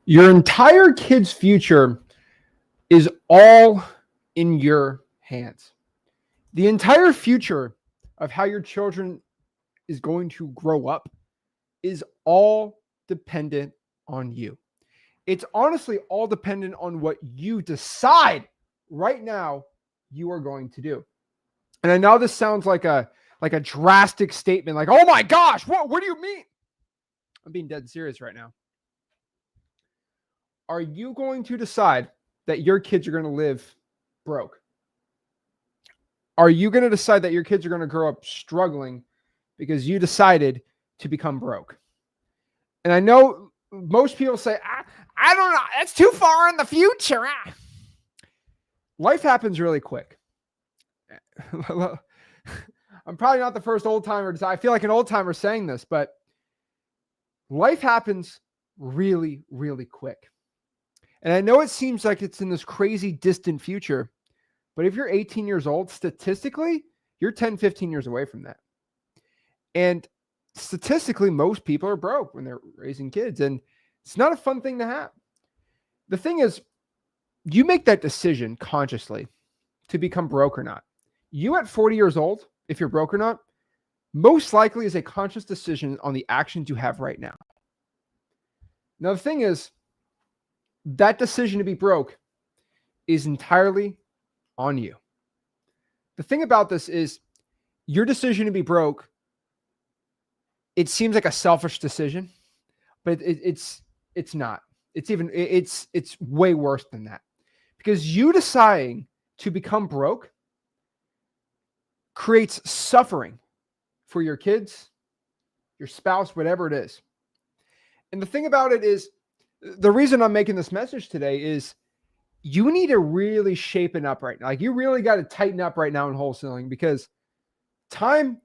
Your entire kid's future is all in your hands. The entire future of how your children is going to grow up is all dependent on you. It's honestly all dependent on what you decide right now you are going to do. And I know this sounds like a drastic statement, like, oh my gosh, what do you mean? I'm being dead serious right now. Are you going to decide that your kids are going to live broke? Are you going to decide that your kids are going to grow up struggling because you decided to become broke? And I know most people say, I don't know, that's too far in the future. Life happens really quick. I'm probably not the first old timer. I feel like an old timer saying this, but life happens really, really quick. And I know it seems like it's in this crazy distant future, but if you're 18 years old, statistically, you're 10, 15 years away from that. And statistically, most people are broke when they're raising kids, and it's not a fun thing to have. The thing is, you make that decision consciously to become broke or not. You at 40 years old, if you're broke or not, most likely is a conscious decision on the actions you have right now. Now, the thing is, that decision to be broke is entirely on you. The thing about this is your decision to be broke, it seems like a selfish decision, but it's not. It's way worse than that. Because you deciding to become broke creates suffering for your kids, your spouse, whatever it is. And the thing about it is, the reason I'm making this message today is you need to really shapen up right now. Like, you really got to tighten up right now in wholesaling, because time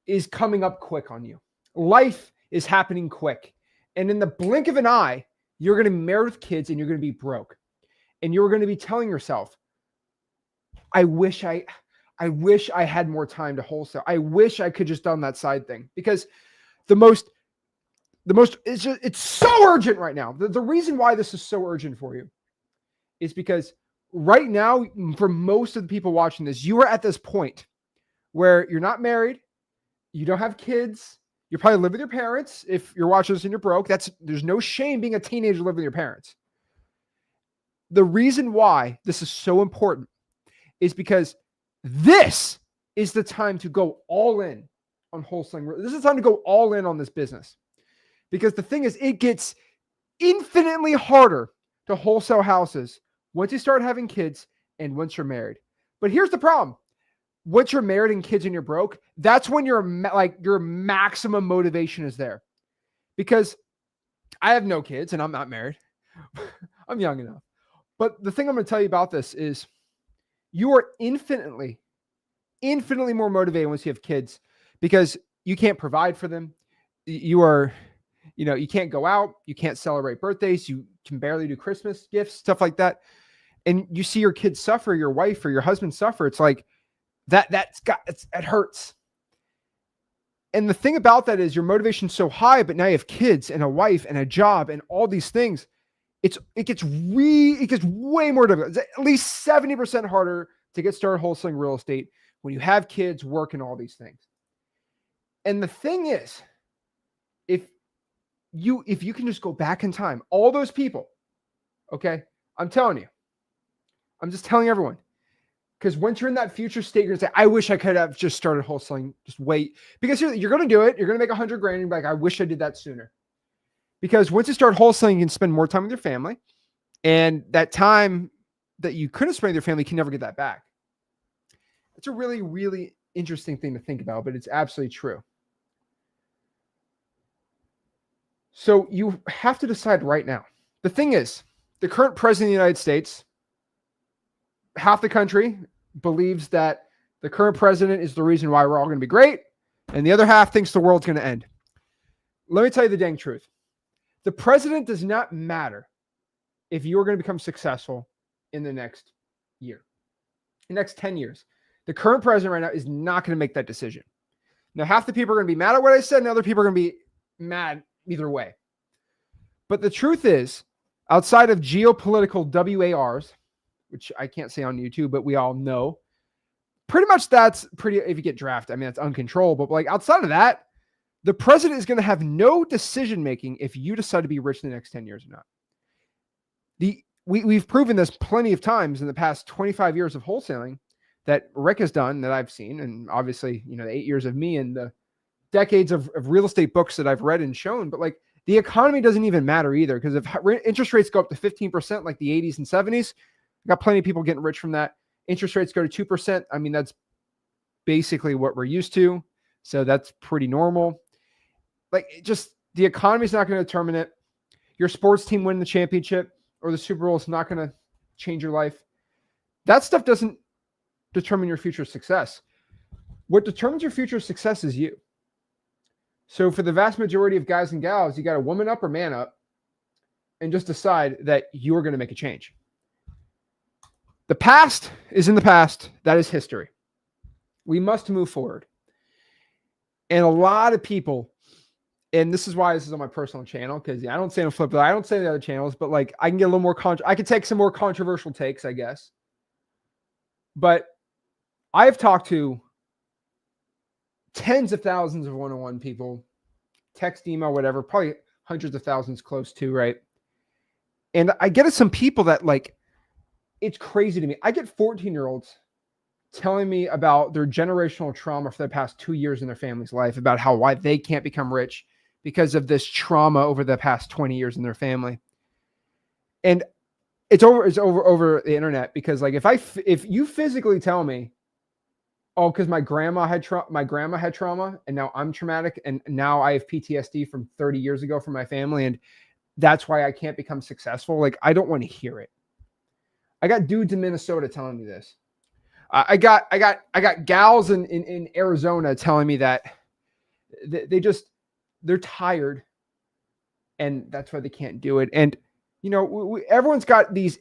is coming up quick on you. Life is happening quick. And in the blink of an eye, you're going to be married with kids and you're going to be broke. And you're going to be telling yourself, I wish I had more time to wholesale. I wish I could just done that side thing, because it's so urgent right now. The reason why this is so urgent for you is because right now, for most of the people watching this, you are at this point where you're not married, you don't have kids, you probably live with your parents. If you're watching this and you're broke, there's no shame being a teenager living with your parents. The reason why this is so important is because this is the time to go all in on wholesaling. This is the time to go all in on this business. Because the thing is, it gets infinitely harder to wholesale houses once you start having kids and once you're married. But here's the problem. Once you're married and kids and you're broke, that's when your maximum motivation is there. Because I have no kids and I'm not married. I'm young enough. But the thing I'm going to tell you about this is you are infinitely more motivated once you have kids, because you can't provide for them. You can't go out. You can't celebrate birthdays. You can barely do Christmas gifts, stuff like that. And you see your kids suffer, your wife or your husband suffer. It's like it hurts. And the thing about that is your motivation's so high, but now you have kids and a wife and a job and all these things. It gets way more difficult. It's at least 70% harder to get started wholesaling real estate when you have kids, work, and all these things. And the thing is, if you can just go back in time, all those people, okay, I'm telling you, I'm just telling everyone, because once you're in that future state, you're going to say, I wish I could have just started wholesaling. Just wait. Because you're going to do it. You're going to make $100,000 and you're like, I wish I did that sooner. Because once you start wholesaling, you can spend more time with your family. And that time that you couldn't spend with your family, you can never get that back. It's a really, really interesting thing to think about, but it's absolutely true. So you have to decide right now. The thing is, the current president of the United States, half the country believes that the current president is the reason why we're all going to be great, and the other half thinks the world's going to end. Let me tell you the dang truth. The president does not matter if you're going to become successful in the next year, the next 10 years. The current president right now is not going to make that decision. Now, half the people are going to be mad at what I said, and other people are going to be mad either way. But the truth is, outside of geopolitical WARs, which I can't say on YouTube, but we all know, pretty much that's pretty, if you get drafted, I mean, that's uncontrollable. But like outside of that, the president is going to have no decision-making if you decide to be rich in the next 10 years or not. We've proven this plenty of times in the past 25 years of wholesaling that Rick has done, that I've seen. And obviously, the 8 years of me and the decades of real estate books that I've read and shown. But like the economy doesn't even matter either, because if interest rates go up to 15% like the 80s and 70s, got plenty of people getting rich from that. Interest rates go to 2%. I mean, that's basically what we're used to. So that's pretty normal. Like, just the economy is not going to determine it. Your sports team winning the championship or the Super Bowl is not going to change your life. That stuff doesn't determine your future success. What determines your future success is you. So for the vast majority of guys and gals, you got to woman up or man up and just decide that you're going to make a change. The past is in the past. That is history. We must move forward. And a lot of people, and this is why this is on my personal channel, because I don't say on Flip, I don't say the other channels, but like I can get a little more, I could take some more controversial takes, I guess. But I've talked to tens of thousands of one-on-one people, text, email, whatever, probably hundreds of thousands close to, right? And I get some people that like, it's crazy to me. I get 14-year-olds telling me about their generational trauma for the past 2 years in their family's life, about why they can't become rich because of this trauma over the past 20 years in their family. And it's over the internet, because like if you physically tell me, oh, because my grandma had trauma and now I'm traumatic and now I have PTSD from 30 years ago from my family, and that's why I can't become successful. Like, I don't want to hear it. I got dudes in Minnesota telling me this. I got gals in Arizona telling me that they're tired and that's why they can't do it. And everyone's got these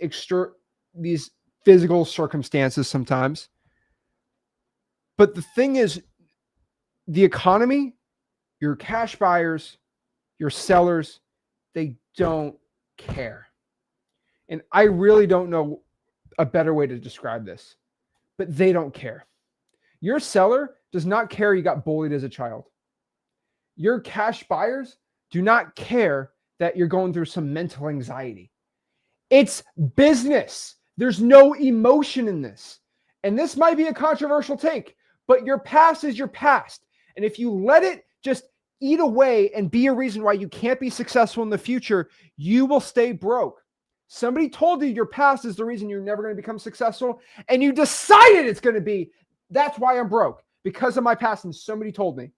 physical circumstances sometimes. But the thing is, the economy, your cash buyers, your sellers, they don't care. And I really don't know a better way to describe this, but they don't care. Your seller does not care you got bullied as a child. Your cash buyers do not care that you're going through some mental anxiety. It's business. There's no emotion in this. And this might be a controversial take, but your past is your past. And if you let it just eat away and be a reason why you can't be successful in the future, you will stay broke. Somebody told you your past is the reason you're never going to become successful, and you decided it's going to be. That's why I'm broke, because of my past, and somebody told me.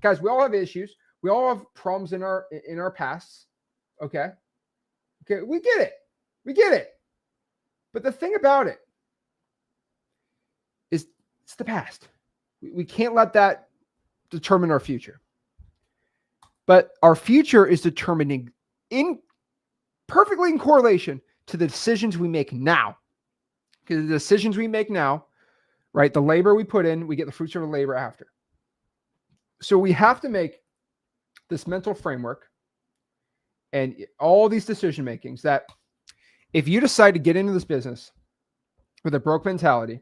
Guys, we all have issues. We all have problems in our pasts. Okay, we get it. But the thing about it is, it's the past. We can't let that determine our future. But our future is determining perfectly in correlation to the decisions we make now. Because the decisions we make now, right, the labor we put in, we get the fruits of the labor after. So we have to make this mental framework and all these decision makings that if you decide to get into this business with a broke mentality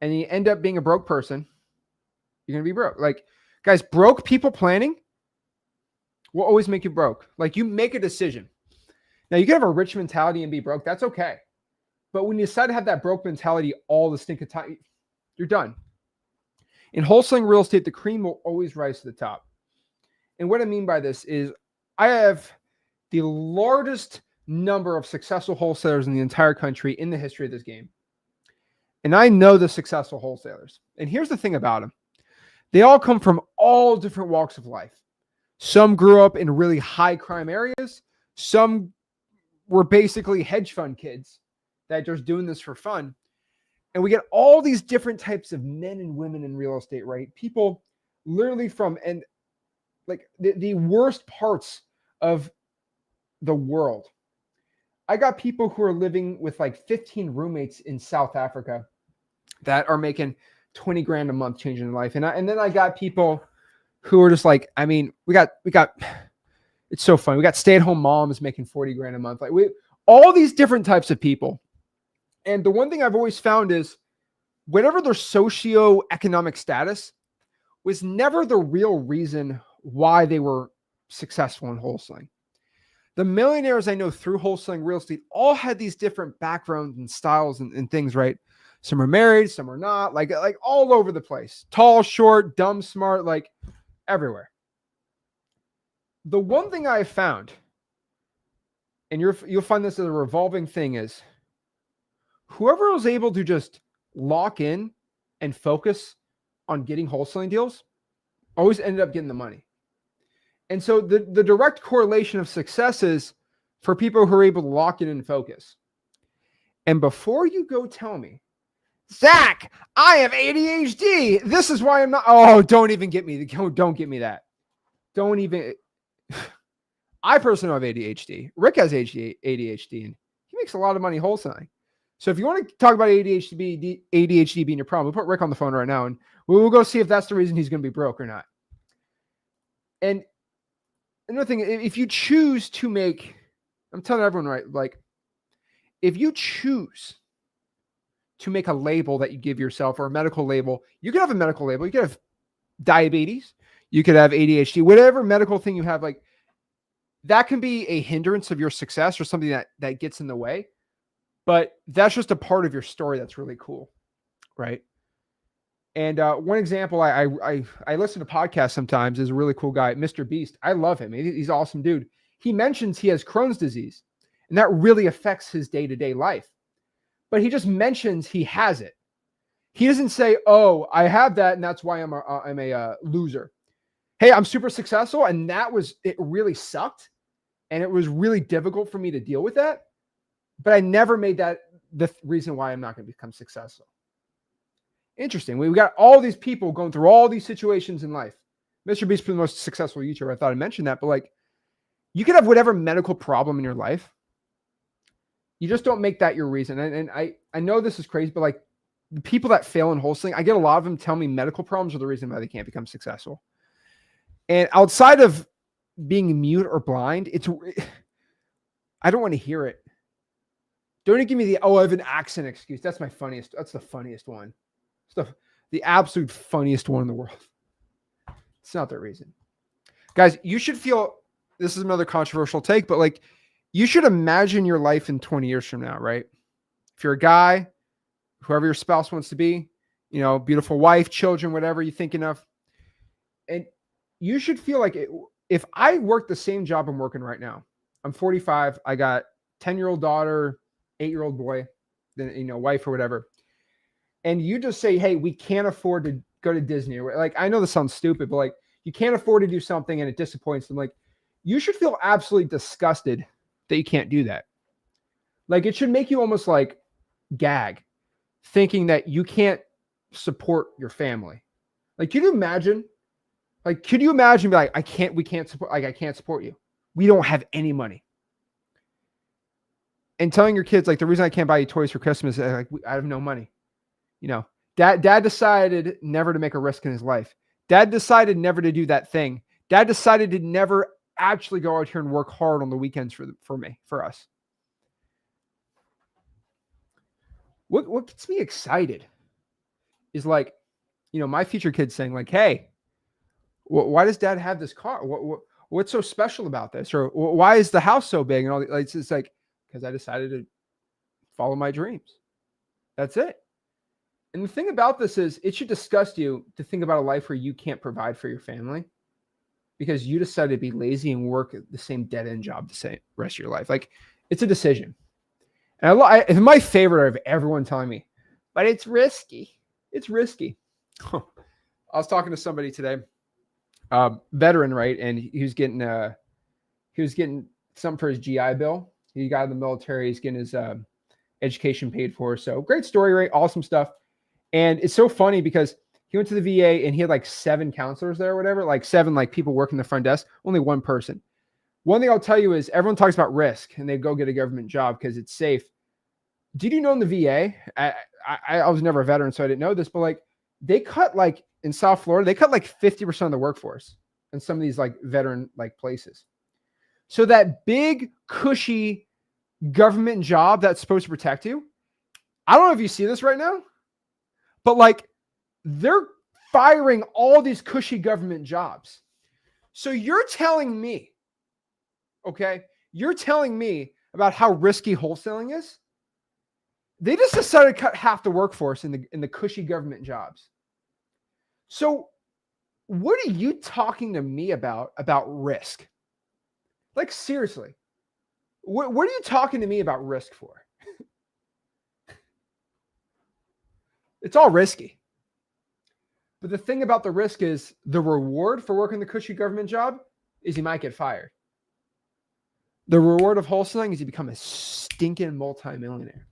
and you end up being a broke person, you're going to be broke. Like, guys, broke people planning will always make you broke. Like, you make a decision. Now, you can have a rich mentality and be broke. That's okay. But when you decide to have that broke mentality all the stinking time, you're done. In wholesaling real estate, the cream will always rise to the top. And what I mean by this is I have the largest number of successful wholesalers in the entire country in the history of this game. And I know the successful wholesalers. And here's the thing about them. They all come from all different walks of life. Some grew up in really high crime areas. Some were basically hedge fund kids that are just doing this for fun. And we get all these different types of men and women in real estate, right? People literally from, and like the worst parts of the world. I got people who are living with like 15 roommates in South Africa that are making 20 grand a month changing their life. And then I got people who are just like, I mean, we got It's so funny. We got stay-at-home moms making 40 grand a month. Like all these different types of people. And the one thing I've always found is whatever their socioeconomic status was never the real reason why they were successful in wholesaling. The millionaires I know through wholesaling real estate all had these different backgrounds and styles and things, right? Some are married, some are not, like all over the place. Tall, short, dumb, smart, like everywhere. The one thing I found, and you'll find this as a revolving thing, is whoever was able to just lock in and focus on getting wholesaling deals always ended up getting the money. And so the direct correlation of success is for people who are able to lock in and focus. And before you go tell me, Zach, I have ADHD. This is why I'm not. Oh, don't even get me. Don't get me that. Don't even. I personally have ADHD. Rick has ADHD, and he makes a lot of money wholesaling. So if you want to talk about ADHD being your problem, we'll put Rick on the phone right now, and we'll go see if that's the reason he's going to be broke or not. And another thing, if you choose to make, I'm telling everyone, right, like if you choose to make a label that you give yourself or a medical label, you could have a medical label. You could have diabetes. You could have ADHD, whatever medical thing you have, like that can be a hindrance of your success or something that gets in the way. But that's just a part of your story that's really cool, right? And one example, I listen to podcasts sometimes, is a really cool guy, Mr. Beast. I love him. He's an awesome dude. He mentions he has Crohn's disease, and that really affects his day-to-day life. But he just mentions he has it. He doesn't say, "Oh, I have that, and that's why I'm a loser." Hey, I'm super successful, and it really sucked, and it was really difficult for me to deal with that. But I never made that the reason why I'm not going to become successful. Interesting. We got all these people going through all these situations in life. Mr. Beast is the most successful YouTuber. I thought I mentioned that, but like, you could have whatever medical problem in your life. You just don't make that your reason. And I know this is crazy, but like the people that fail in wholesaling, I get a lot of them tell me medical problems are the reason why they can't become successful. And outside of being mute or blind, I don't want to hear it. Don't give me I have an accent excuse. That's the funniest one. It's the absolute funniest one in the world. It's not the reason. Guys, you should feel, this is another controversial take, but like you should imagine your life in 20 years from now, right? If you're a guy, whoever your spouse wants to be, beautiful wife, children, whatever you're thinking of. And you should feel like if I work the same job I'm working right now, I'm 45, I got 10-year-old daughter, 8-year-old boy, then, wife or whatever. And you just say, hey, we can't afford to go to Disney. Like, I know this sounds stupid, but like, you can't afford to do something and it disappoints them. Like, you should feel absolutely disgusted that you can't do that. Like, it should make you almost like gag, thinking that you can't support your family. Like, could you imagine? Be like, we can't support, like, I can't support you. We don't have any money. And telling your kids, like, the reason I can't buy you toys for Christmas is like, I have no money. Dad decided never to make a risk in his life. Dad decided never to do that thing. Dad decided to never actually go out here and work hard on the weekends for us. What gets me excited is like, my future kids saying like, hey, why does Dad have this car? What's so special about this? Or why is the house so big? And all it's like, because I decided to follow my dreams. That's it. And the thing about this is it should disgust you to think about a life where you can't provide for your family because you decided to be lazy and work the same dead-end job the same rest of your life. Like, it's a decision. And it's my favorite of everyone telling me, but it's risky. It's risky. I was talking to somebody today, veteran, right? And he was getting something for his GI Bill. He got in the military. He's getting his education paid for. So great story, right? Awesome stuff. And it's so funny because he went to the VA and he had like 7 counselors there or whatever, like 7 like people working the front desk, only 1 person. One thing I'll tell you is everyone talks about risk and they go get a government job because it's safe. Did you know in the VA, I was never a veteran, so I didn't know this, but like they cut like in South Florida, they cut like 50% of the workforce in some of these like veteran like places. So that big, cushy government job that's supposed to protect you, I don't know if you see this right now, but like they're firing all these cushy government jobs. So you're telling me, okay, you're telling me about how risky wholesaling is? They just decided to cut half the workforce in the cushy government jobs. So what are you talking to me about risk? Like seriously, what are you talking to me about risk for? It's all risky. But the thing about the risk is the reward for working the cushy government job is you might get fired. The reward of wholesaling is you become a stinking multimillionaire.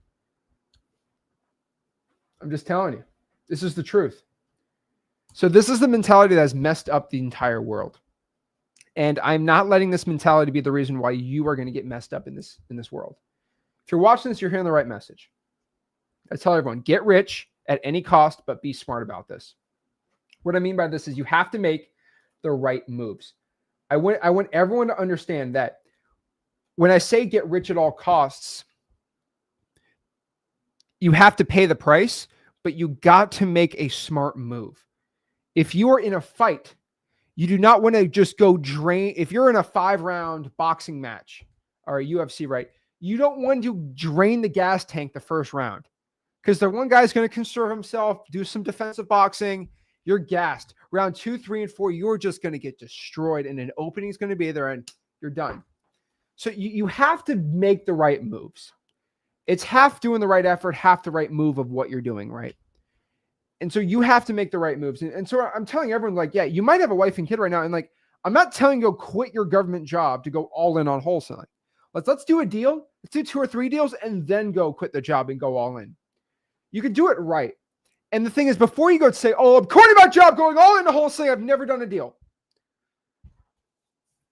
I'm just telling you, this is the truth. So this is the mentality that has messed up the entire world. And I'm not letting this mentality be the reason why you are going to get messed up in this world. If you're watching this, you're hearing the right message. I tell everyone, get rich at any cost, but be smart about this. What I mean by this is you have to make the right moves. I want everyone to understand that when I say get rich at all costs, you have to pay the price, but you got to make a smart move. If you are in a fight, you do not want to just go drain. If you're in a 5-round boxing match or a UFC, right? You don't want to drain the gas tank the first round because the one guy's going to conserve himself, do some defensive boxing. You're gassed. Round 2, 3, and 4, you're just going to get destroyed and an opening is going to be there and you're done. So you have to make the right moves. It's half doing the right effort, half the right move of what you're doing, right? And so you have to make the right moves. And so I'm telling everyone, like, yeah, you might have a wife and kid right now. And like, I'm not telling you go quit your government job to go all in on wholesaling. Let's do a deal. Let's do 2 or 3 deals and then go quit the job and go all in. You can do it right. And the thing is, before you go to say, oh, I'm quitting my job, going all into wholesaling, I've never done a deal.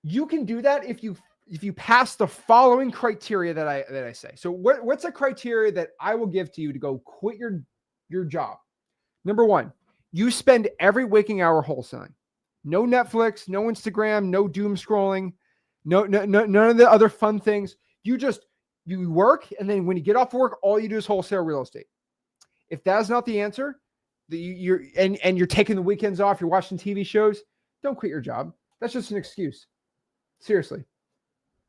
You can do that if you pass the following criteria that I say. So what's a criteria that I will give to you to go quit your job? Number 1, you spend every waking hour wholesaling. No Netflix, no Instagram, no doom scrolling, no none of the other fun things. You work, and then when you get off work, all you do is wholesale real estate. If that's not the answer, you're taking the weekends off, you're watching TV shows, don't quit your job. That's just an excuse. Seriously.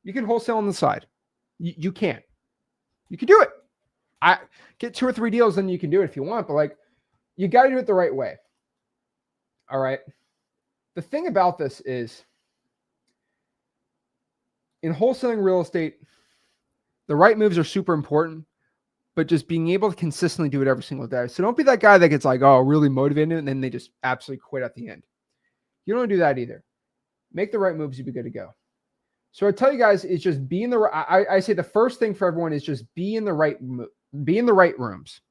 You can wholesale on the side. You can. You can do it. I get 2 or 3 deals, then you can do it if you want, but like, you got to do it the right way. All right. The thing about this is in wholesaling real estate, the right moves are super important, but just being able to consistently do it every single day. So don't be that guy that gets like, oh, really motivated, and then they just absolutely quit at the end. You don't do that either. Make the right moves, you'll be good to go. So I tell you guys, it's just be in the. I say the first thing for everyone is just be in the right rooms.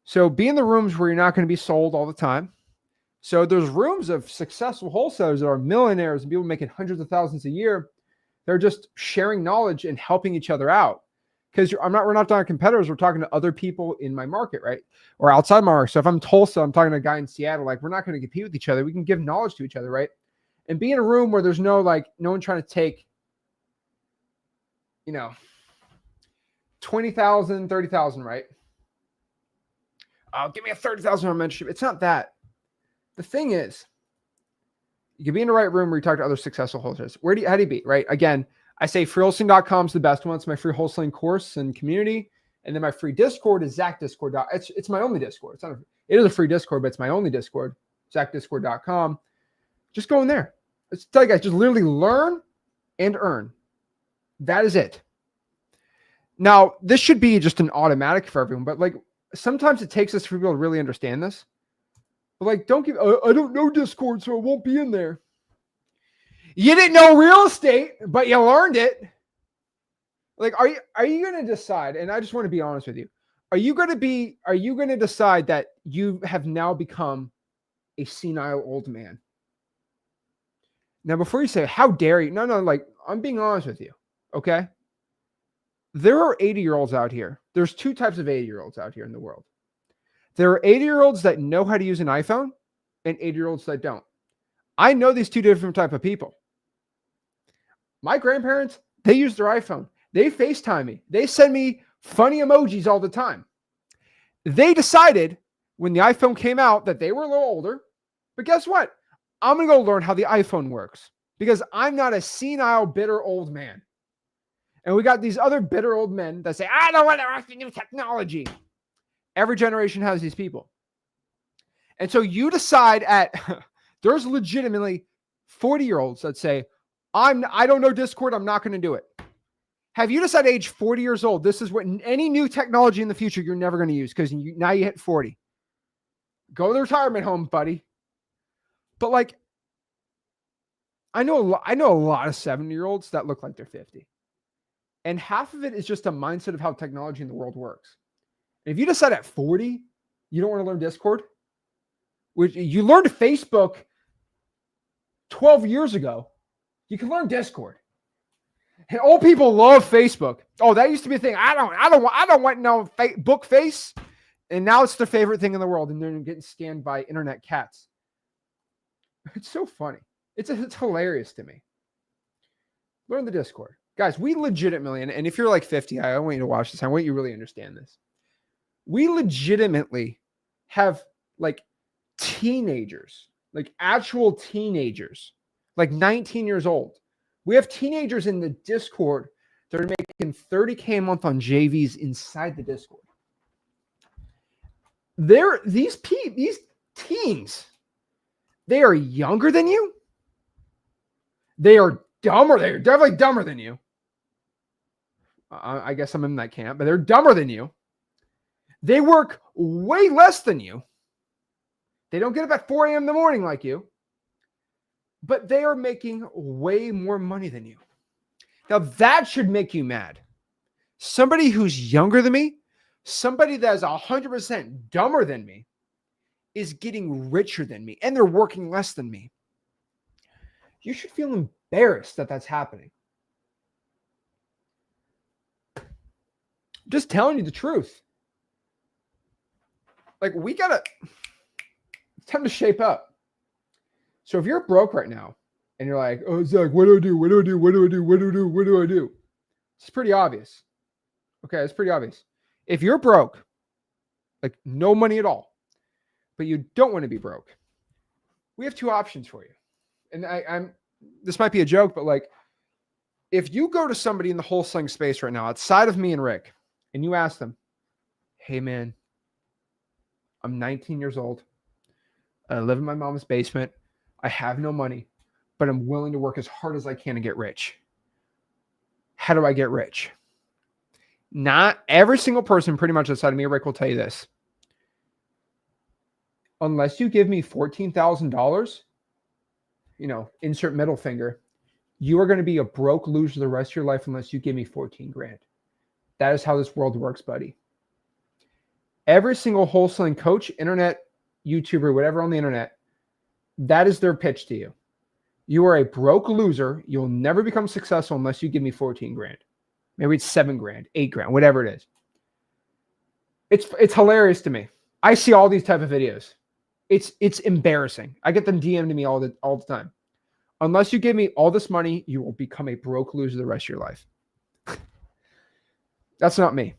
So be in the rooms where you're not going to be sold all the time. So there's rooms of successful wholesalers that are millionaires and people making hundreds of thousands a year. They're just sharing knowledge and helping each other out. Because we're not talking competitors. We're talking to other people in my market, right? Or outside my market. So if I'm Tulsa, I'm talking to a guy in Seattle. Like, we're not going to compete with each other. We can give knowledge to each other, right? And be in a room where there's no one trying to take, 20,000, 30,000, right? Give me a $30,000 mentorship. It's not that. The thing is, you can be in the right room where you talk to other successful wholesalers. How do you be, right? Again, I say freewholesaling.com is the best one. It's my free wholesaling course and community. And then my free Discord is ZachDiscord. It's my only Discord. It is a free Discord, but it's my only Discord, ZachDiscord.com. Just go in there. Let's tell you guys, just literally learn and earn. That is it. Now, this should be just an automatic for everyone, but like sometimes it takes us for people to really understand this. But like, I don't know Discord, so I won't be in there. You didn't know real estate, but you learned it. Like, are you going to decide? And I just want to be honest with you. Are you going to decide that you have now become a senile old man? Now, before you say, how dare you? No, like, I'm being honest with you. Okay. There are 80-year-olds out here. There's 2 types of 80-year-olds out here in the world. There are 80-year-olds that know how to use an iPhone and 80-year-olds that don't. I know these 2 different type of people. My grandparents, they use their iPhone. They FaceTime me. They send me funny emojis all the time. They decided when the iPhone came out that they were a little older. But guess what? I'm going to go learn how the iPhone works because I'm not a senile, bitter old man. And we got these other bitter old men that say, I don't want to rush the new technology. Every generation has these people. And so you decide there's legitimately 40-year-olds that say, I don't know Discord, I'm not going to do it. Have you decided age 40 years old, this is what any new technology in the future you're never going to use because now you hit 40. Go to the retirement home, buddy. But like, I know a lot of 70-year-olds that look like they're 50. And half of it is just a mindset of how technology in the world works. And if you decide at 40, you don't want to learn Discord, which you learned Facebook 12 years ago, you can learn Discord. And old people love Facebook. Oh, that used to be a thing. I don't want no book face. And now it's their favorite thing in the world. And they're getting scanned by internet cats. It's so funny. It's hilarious to me. Learn the Discord. Guys, we legitimately, and if you're like 50, I want you to watch this. I want you to really understand this. We legitimately have like teenagers, like actual teenagers, like 19 years old. We have teenagers in the Discord that are making $30K a month on JVs inside the Discord. These teens, they are younger than you. They are dumber. They're definitely dumber than you. I guess I'm in that camp, but they're dumber than you. They work way less than you. They don't get up at 4 a.m. in the morning like you, but they are making way more money than you. Now that should make you mad. Somebody who's younger than me, somebody that is 100% dumber than me is getting richer than me, and they're working less than me. You should feel embarrassed that that's happening. Just telling you the truth. Like, it's time to shape up. So if you're broke right now and you're like, oh, Zach, what do I do? What do I do? What do I do? What do I do? What do I do? It's pretty obvious. Okay, it's pretty obvious. If you're broke, like no money at all, but you don't want to be broke, we have two options for you. And this might be a joke, but like, if you go to somebody in the wholesaling space right now, outside of me and Rick, and you ask them, hey man, I'm 19 years old. I live in my mom's basement. I have no money, but I'm willing to work as hard as I can to get rich. How do I get rich? Not every single person pretty much outside of me and Rick will tell you this. Unless you give me $14,000, insert middle finger, you are going to be a broke loser the rest of your life unless you give me 14 grand. That is how this world works, buddy. Every single wholesaling coach, internet, YouTuber, whatever on the internet, that is their pitch to you. You are a broke loser. You'll never become successful unless you give me 14 grand. Maybe it's 7 grand, 8 grand, whatever it is. It's hilarious to me. I see all these type of videos. It's embarrassing. I get them DM'd to me all the time. Unless you give me all this money, you will become a broke loser the rest of your life. That's not me.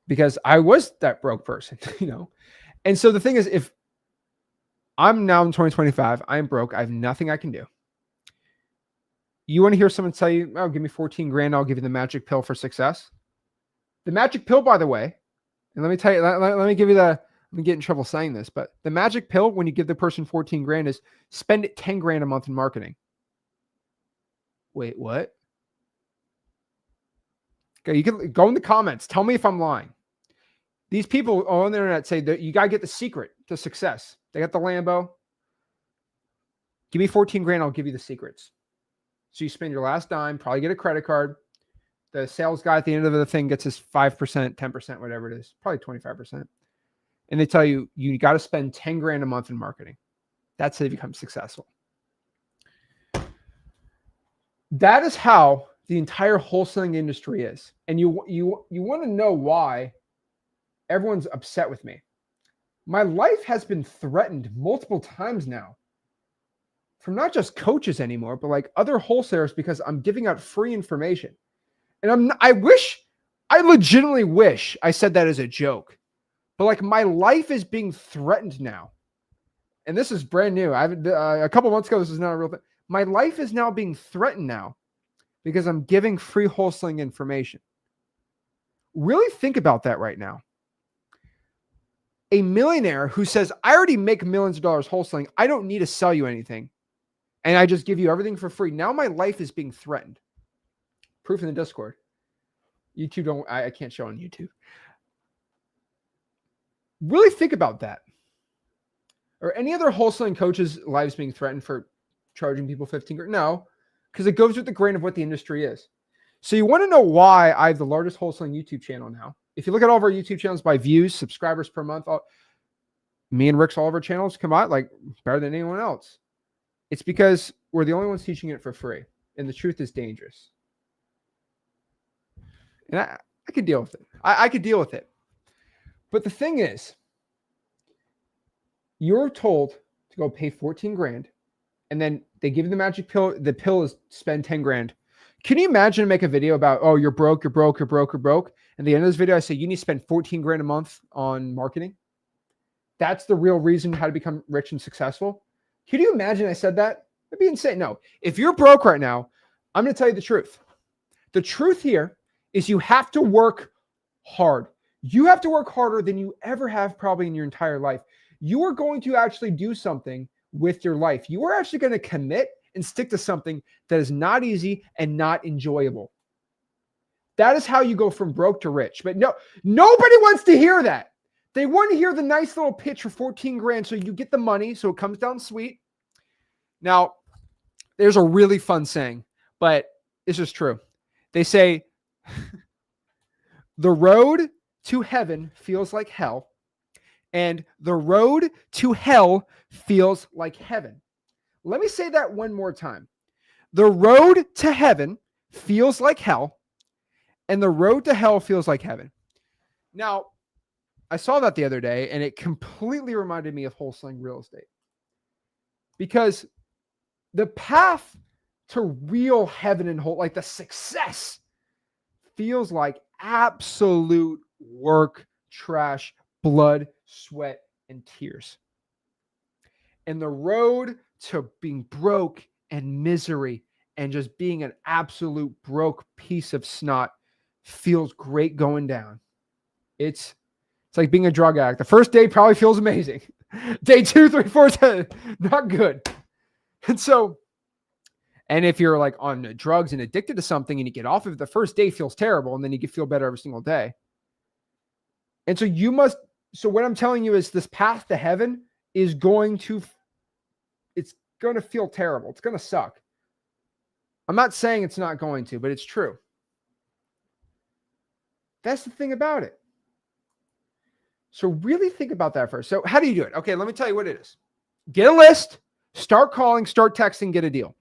Because I was that broke person, And so the thing is, if I'm now in 2025, I'm broke, I have nothing I can do. You want to hear someone tell you, oh, give me 14 grand, I'll give you the magic pill for success? The magic pill, by the way, and let me tell you, let me give you I'm gonna get in trouble saying this, but the magic pill when you give the person 14 grand is spend 10 grand a month in marketing. Wait, what? Okay, you can go in the comments. Tell me if I'm lying. These people on the internet say that you got to get the secret to success. They got the Lambo. Give me 14 grand. I'll give you the secrets. So you spend your last dime, probably get a credit card. The sales guy at the end of the thing gets his 5%, 10%, whatever it is, probably 25%. And they tell you, you got to spend 10 grand a month in marketing. That's how you become successful. That is how the entire wholesaling industry is. And you want to know why everyone's upset with me. My life has been threatened multiple times now from not just coaches anymore, but like other wholesalers because I'm giving out free information. And I legitimately wish I said that as a joke, but like my life is being threatened now. And this is brand new. A couple months ago, this is not a real thing. My life is now being threatened now because I'm giving free wholesaling information. Really think about that right now. A millionaire who says, I already make millions of dollars wholesaling. I don't need to sell you anything. And I just give you everything for free. Now my life is being threatened. Proof in the Discord. YouTube I can't show on YouTube. Really think about that. Or any other wholesaling coaches' lives being threatened for charging people 15 grand? No, because it goes with the grain of what the industry is. So you want to know why I have the largest wholesaling YouTube channel now. If you look at all of our YouTube channels by views, subscribers per month, me and Rick's all of our channels come out like better than anyone else. It's because we're the only ones teaching it for free. And the truth is dangerous. And I could deal with it. I could deal with it. But the thing is, you're told to go pay 14 grand and then they give you the magic pill. The pill is spend 10 grand. Can you imagine make a video about, oh, you're broke, you're broke, you're broke, you're broke. And at the end of this video, I say, you need to spend 14 grand a month on marketing. That's the real reason how to become rich and successful. Can you imagine I said that? That'd be insane. No, if you're broke right now, I'm going to tell you the truth. The truth here is you have to work hard. You have to work harder than you ever have probably in your entire life. You are going to actually do something with your life. You are actually going to commit and stick to something that is not easy and not enjoyable. That is how you go from broke to rich. But no, nobody wants to hear that. They want to hear the nice little pitch for 14 grand so you get the money, so it comes down sweet. Now, there's a really fun saying, but it's just true. They say, the road to heaven feels like hell, and the road to hell feels like heaven. Let me say that one more time. The road to heaven feels like hell, and the road to hell feels like heaven. Now, I saw that the other day, and it completely reminded me of wholesaling real estate. Because the path to real heaven and whole, like the success, feels like absolute work, trash, blood, sweat, and tears. And the road to being broke and misery and just being an absolute broke piece of snot feels great going down. It's like being a drug addict. The first day probably feels amazing. Day 2, 3, 4, 10, not good. And if you're like on drugs and addicted to something and you get off of it, the first day feels terrible and then you can feel better every single day. And so what I'm telling you is this path to heaven is it's going to feel terrible. It's going to suck. I'm not saying it's not going to, but it's true. That's the thing about it. So really think about that first. So how do you do it? Okay, let me tell you what it is. Get a list, start calling, start texting, get a deal.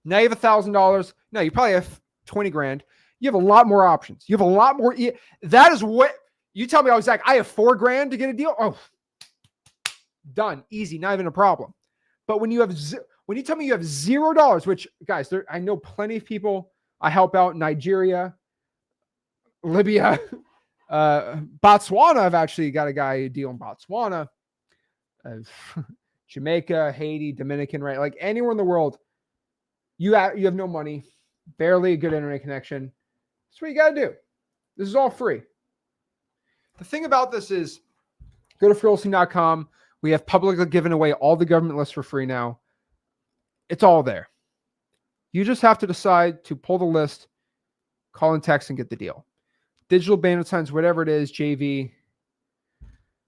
Now you have $1,000. No, you probably have 20 grand. You have a lot more options. You have a lot more. That is what you tell me. I was like, I have 4 grand to get a deal. Oh, done. Easy. Not even a problem. But when you tell me you have $0, which guys, I know plenty of people I help out in Nigeria, Libya, Botswana. I've actually got a guy a deal in Botswana, Jamaica, Haiti, Dominican, right? Like anywhere in the world, you have no money, barely a good internet connection. That's what you got to do. This is all free. The thing about this is go to freewholesaling.com. We have publicly given away all the government lists for free now. It's all there. You just have to decide to pull the list, call and text, and get the deal. Digital bandit signs, whatever it is, JV.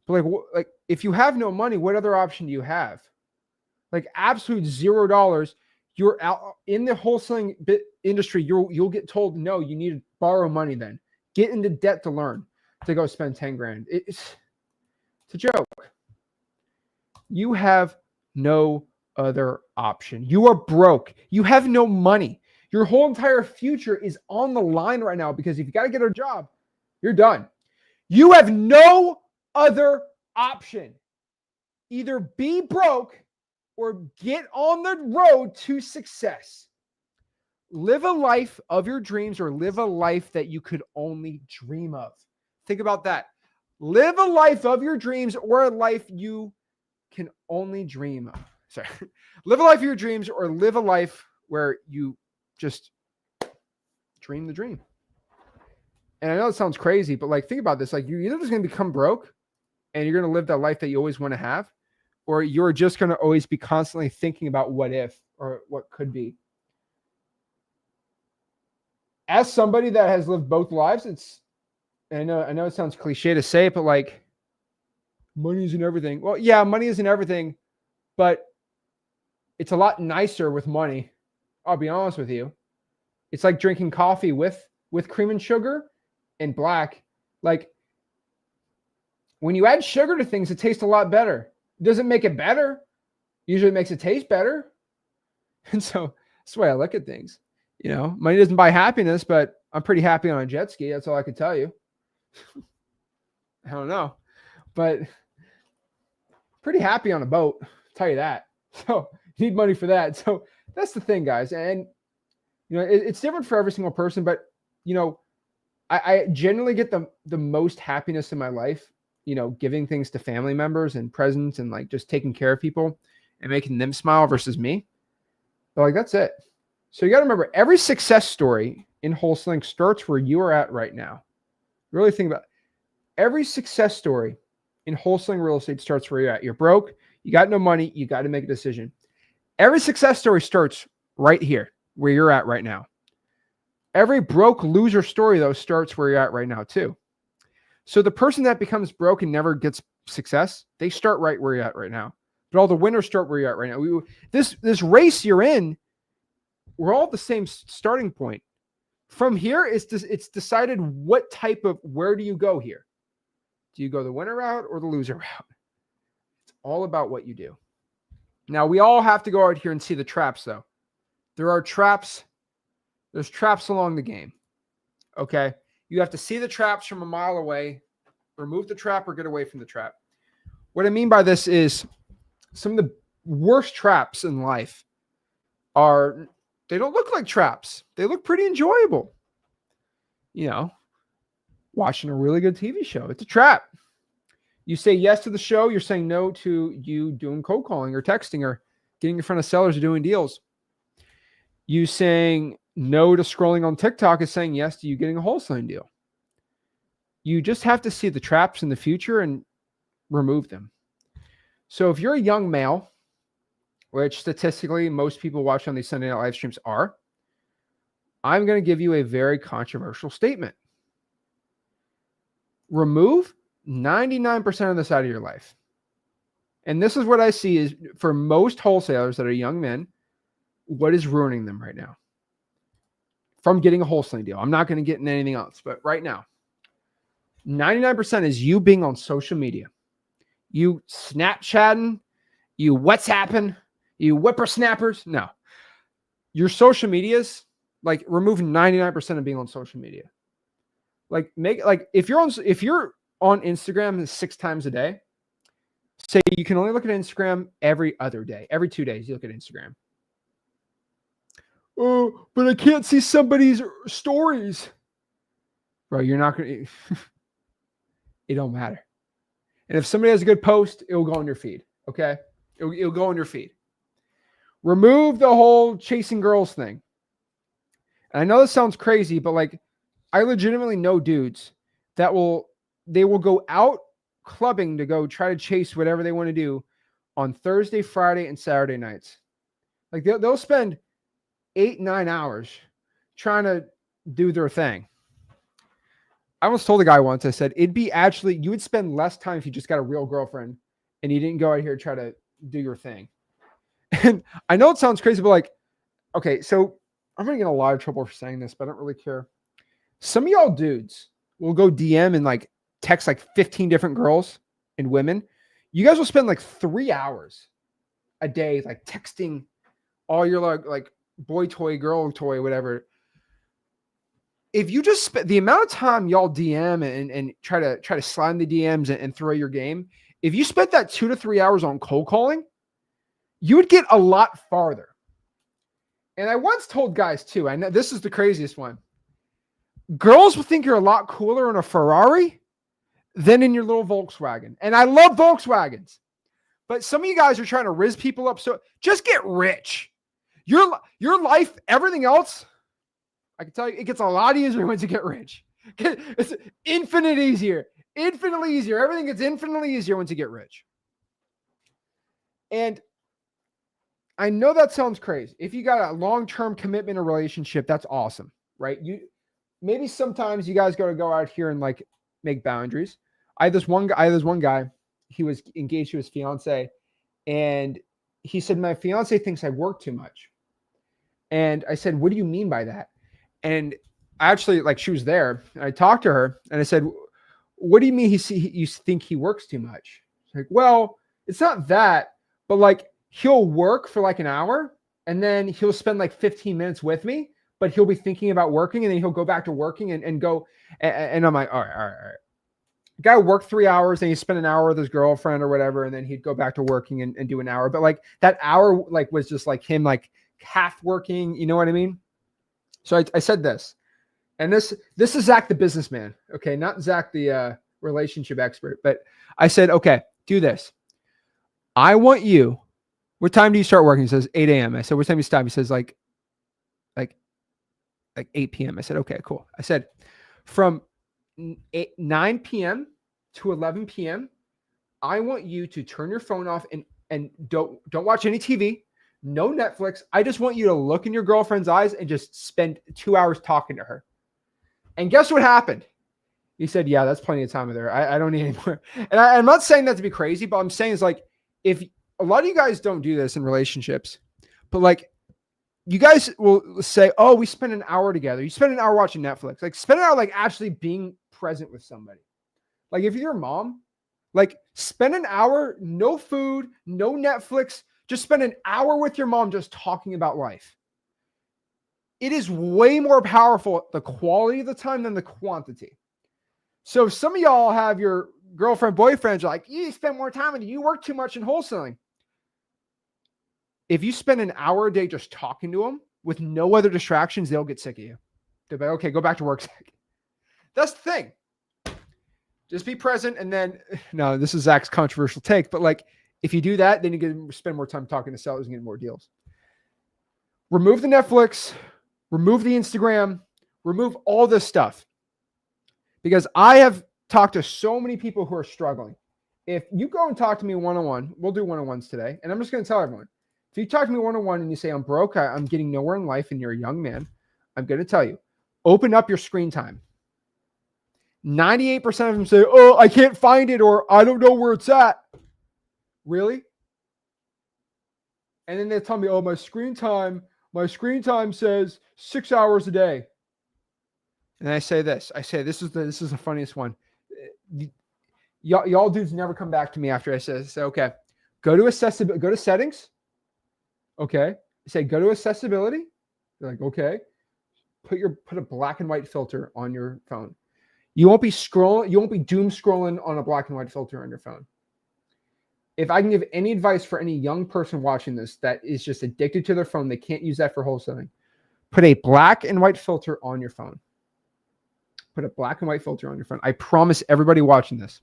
But like if you have no money, what other option do you have? Like absolute $0. You're out in the wholesaling industry. You'll get told, no, you need to borrow money then. Get into debt to learn, to go spend 10 grand. It's a joke. You have no other option. You are broke. You have no money. Your whole entire future is on the line right now because if you got to get a job, you're done. You have no other option. Either be broke or get on the road to success. Live a life of your dreams or live a life that you could only dream of. Think about that. Live a life of your dreams or a life you can only dream of. Sorry. Live a life of your dreams or live a life where you just dream the dream. And I know it sounds crazy, but like, think about this. Like, you're either just going to become broke and you're going to live that life that you always want to have, or you're just going to always be constantly thinking about what if or what could be. As somebody that has lived both lives, I know it sounds cliche to say it, but like, money isn't everything. Well, yeah, money isn't everything, but it's a lot nicer with money. I'll be honest with you. It's like drinking coffee with cream and sugar and black. Like, when you add sugar to things, it tastes a lot better. It doesn't make it better. Usually it makes it taste better. And so that's the way I look at things. You know, money doesn't buy happiness, but I'm pretty happy on a jet ski. That's all I can tell you. I don't know, but pretty happy on a boat. I'll tell you that. So you need money for that. So that's the thing, guys. And, you know, it's different for every single person, but, you know, I generally get the most happiness in my life, you know, giving things to family members and presents and like just taking care of people and making them smile versus me. But like, that's it. So you got to remember, every success story in wholesaling starts where you are at right now. Really think about it. Every success story in wholesaling real estate starts where you're at. You're broke. You got no money. You got to make a decision. Every success story starts right here, where you're at right now. Every broke loser story, though, starts where you're at right now, too. So the person that becomes broke and never gets success, they start right where you're at right now. But all the winners start where you're at right now. This race you're in, we're all at the same starting point. From here, it's decided what type of, where do you go here? Do you go the winner route or the loser route? It's all about what you do. Now, we all have to go out here and see the traps, though. There are traps. There's traps along the game. Okay? You have to see the traps from a mile away, remove the trap or get away from the trap. What I mean by this is some of the worst traps in life are, they don't look like traps. They look pretty enjoyable. You know, watching a really good TV show. It's a trap. You say yes to the show. You're saying no to you doing cold calling or texting or getting in front of sellers or doing deals. You saying no to scrolling on TikTok is saying yes to you getting a wholesaling deal. You just have to see the traps in the future and remove them. So if you're a young male, which statistically most people watching on these Sunday night live streams are, I'm going to give you a very controversial statement. Remove 99% of this out of your life. And this is what I see is, for most wholesalers that are young men, what is ruining them right now from getting a wholesaling deal. I'm not going to get into anything else, but right now, 99% is you being on social media. You Snapchatting, you WhatsApping, you whippersnappers. No. Your social medias, like, remove 99% of being on social media. Like, if you're on Instagram 6 times a day, say you can only look at Instagram every other day. Every 2 days, you look at Instagram. Oh, but I can't see somebody's stories. Bro, you're not going to... It don't matter. And if somebody has a good post, it will go on your feed, okay? It'll go on your feed. Remove the whole chasing girls thing. And I know this sounds crazy, but like, I legitimately know dudes that they will go out clubbing to go try to chase whatever they want to do on Thursday, Friday, and Saturday nights. Like, they'll spend 8-9 hours trying to do their thing. I almost told a guy once, I said, you would spend less time if you just got a real girlfriend and you didn't go out here and try to do your thing. And I know it sounds crazy, but like, okay, so I'm going to get in a lot of trouble for saying this, but I don't really care. Some of y'all dudes will go DM and like text like 15 different girls and women. You guys will spend like 3 hours a day, like texting all your like boy toy, girl toy, whatever. If you just spend the amount of time y'all DM and try to slide the DMs and throw your game, if you spent that 2 to 3 hours on cold calling, you would get a lot farther. And I once told guys too, I know this is the craziest one. Girls will think you're a lot cooler in a Ferrari than in your little Volkswagen. And I love Volkswagens. But some of you guys are trying to rizz people up. So just get rich. Your life, everything else, I can tell you, it gets a lot easier once you get rich. It's infinitely easier. Infinitely easier. Everything gets infinitely easier once you get rich. And I know that sounds crazy. If you got a long-term commitment or relationship, that's awesome, right? Maybe sometimes you guys got to go out here and like make boundaries. I had this one guy, he was engaged to his fiance, and he said, my fiance thinks I work too much. And I said, what do you mean by that? And actually, like, she was there, and I talked to her, and I said, what do you mean you think he works too much? She's like, well, it's not that, but like, he'll work for like an hour, and then he'll spend like 15 minutes with me, but he'll be thinking about working, and then he'll go back to working and go. And I'm like, all right. Guy worked 3 hours, and he spent an hour with his girlfriend or whatever, and then he'd go back to working and do an hour. But like that hour, like, was just like him, like half working. You know what I mean? So I said this, and this is Zach the businessman, okay, not Zach the relationship expert. But I said, okay, do this. I want you. What time do you start working? He says 8 a.m. I said, what time do you stop? He says like 8 p.m. I said, okay, cool. I said, from 9 p.m. to 11 p.m., I want you to turn your phone off and don't watch any TV, no Netflix. I just want you to look in your girlfriend's eyes and just spend 2 hours talking to her. And guess what happened? He said, yeah, that's plenty of time with her. I don't need any more. And I'm not saying that to be crazy, but I'm saying it's like, if a lot of you guys don't do this in relationships, but like, you guys will say, oh, we spent an hour together. You spend an hour watching Netflix. Like, spend an hour like actually being present with somebody. Like, if you're a mom, like, spend an hour, no food, no Netflix, just spend an hour with your mom just talking about life. It is way more powerful, the quality of the time, than the quantity. So some of y'all have your girlfriend, boyfriends are like, you spend more time with you work too much in wholesaling. If you spend an hour a day just talking to them with no other distractions, they'll get sick of you. They'll be like, okay, go back to work. That's the thing. Just be present. And then, no, this is Zach's controversial take, but like, if you do that, then you can spend more time talking to sellers and get more deals. Remove the Netflix, remove the Instagram, remove all this stuff. Because I have talked to so many people who are struggling. If you go and talk to me one-on-one, we'll do one-on-ones today. And I'm just going to tell everyone, if you talk to me one-on-one and you say, I'm broke, I'm getting nowhere in life, and you're a young man, I'm going to tell you, open up your screen time. 98% of them say, oh, I can't find it, or I don't know where it's at. Really? And then they tell me, oh, my screen time says 6 hours a day. And I say this, this is the funniest one. Y'all dudes never come back to me after I say, okay, go to accessibility, go to settings. Okay. Say, go to accessibility. They're like, okay. Put a black and white filter on your phone. You won't be doom scrolling on a black and white filter on your phone. If I can give any advice for any young person watching this that is just addicted to their phone, they can't use that for wholesaling. Put a black and white filter on your phone. Put a black and white filter on your phone. I promise everybody watching this,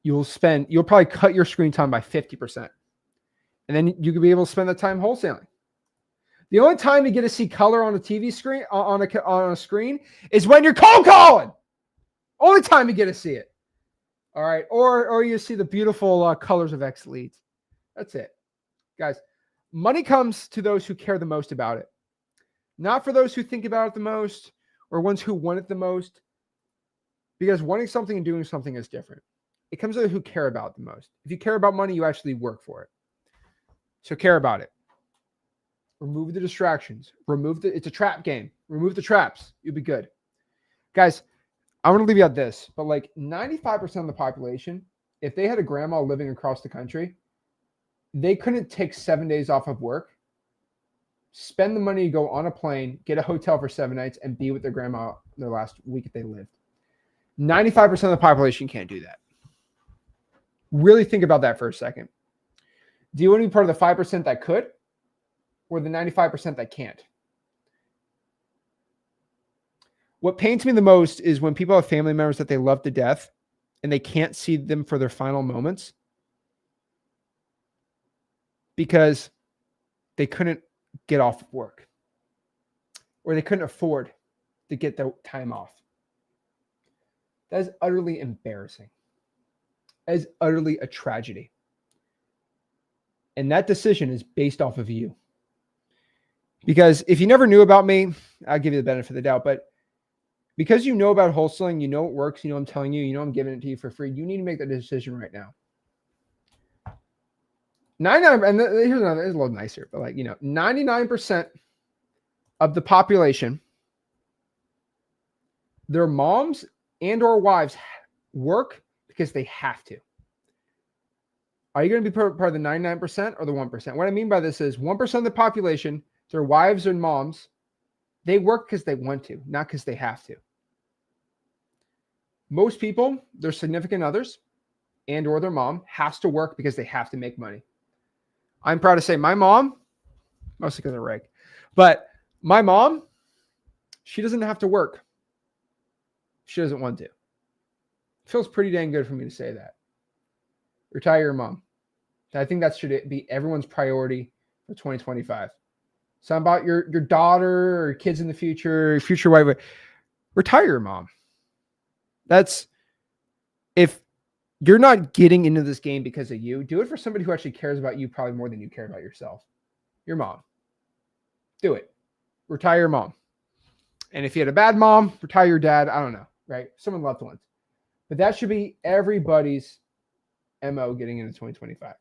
you'll probably cut your screen time by 50%. And then you could be able to spend the time wholesaling. The only time you get to see color on a TV screen, on a screen, is when you're cold calling. Only time you get to see it. All right. Or you see the beautiful colors of X leads. That's it. Guys, money comes to those who care the most about it. Not for those who think about it the most or ones who want it the most. Because wanting something and doing something is different. It comes to those who care about it the most. If you care about money, you actually work for it. So care about it. Remove the distractions. It's a trap game. Remove the traps. You'll be good. Guys, I want to leave you at this, but like 95% of the population, if they had a grandma living across the country, they couldn't take 7 days off of work, spend the money to go on a plane, get a hotel for 7 nights, and be with their grandma their last week if they lived. 95% of the population can't do that. Really think about that for a second. Do you want to be part of the 5% that could, or the 95% that can't? What pains me the most is when people have family members that they love to death and they can't see them for their final moments because they couldn't get off of work or they couldn't afford to get the time off. That is utterly embarrassing. That is utterly a tragedy. And that decision is based off of you. Because if you never knew about me, I'll give you the benefit of the doubt. But because you know about wholesaling, you know it works, you know I'm telling you, you know I'm giving it to you for free, you need to make that decision right now. 99, and here's another, it's a little nicer, but 99% of the population, their moms and or wives work because they have to. Are you going to be part of the 99% or the 1%? What I mean by this is 1% of the population, their wives and moms, they work because they want to, not because they have to. Most people, their significant others and or their mom has to work because they have to make money. I'm proud to say my mom, mostly because of Reg, but my mom, she doesn't have to work. She doesn't want to. It feels pretty dang good for me to say that. Retire your mom. I think that should be everyone's priority for 2025. Something about your daughter or kids in the future, your future wife. Retire your mom. That's, if you're not getting into this game because of you, do it for somebody who actually cares about you probably more than you care about yourself. Your mom. Do it. Retire your mom. And if you had a bad mom, retire your dad. I don't know, right? Someone loved ones. But that should be everybody's MO getting into 2025.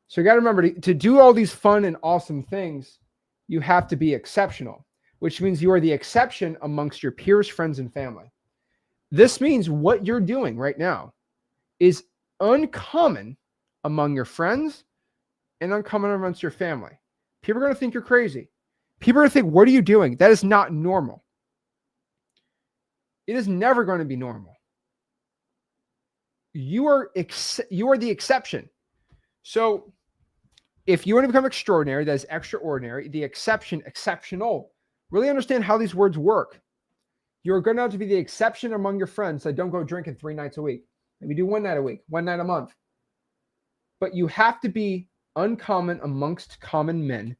So you got to remember, to do all these fun and awesome things, you have to be exceptional, which means you are the exception amongst your peers, friends, and family. This means what you're doing right now is uncommon among your friends and uncommon amongst your family. People are going to think you're crazy. People are going to think, what are you doing? That is not normal. It is never going to be normal. You are the exception. So if you want to become extraordinary, that is extraordinary. The exception, exceptional. Really understand how these words work. You're going to have to be the exception among your friends that don't go drinking 3 nights a week. Maybe do 1 night a week, 1 night a month. But you have to be uncommon amongst common men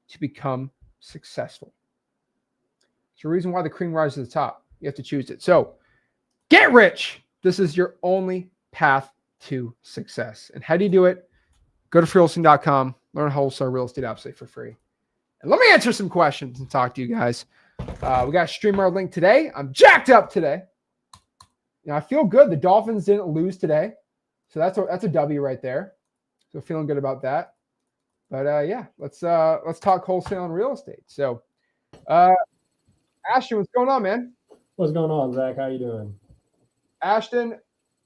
to become successful. It's the reason why the cream rises to the top. You have to choose it. So get rich. This is your only path to success. And how do you do it? Go to freewholesaling.com, learn wholesale real estate absolutely for free. And let me answer some questions and talk to you guys. We got a streamer link today. I'm jacked up today. Now I feel good. The Dolphins didn't lose today. So that's a W right there. So feeling good about that. But yeah, let's talk wholesale and real estate. So Ashton, what's going on, man? What's going on, Zach? How you doing? Ashton,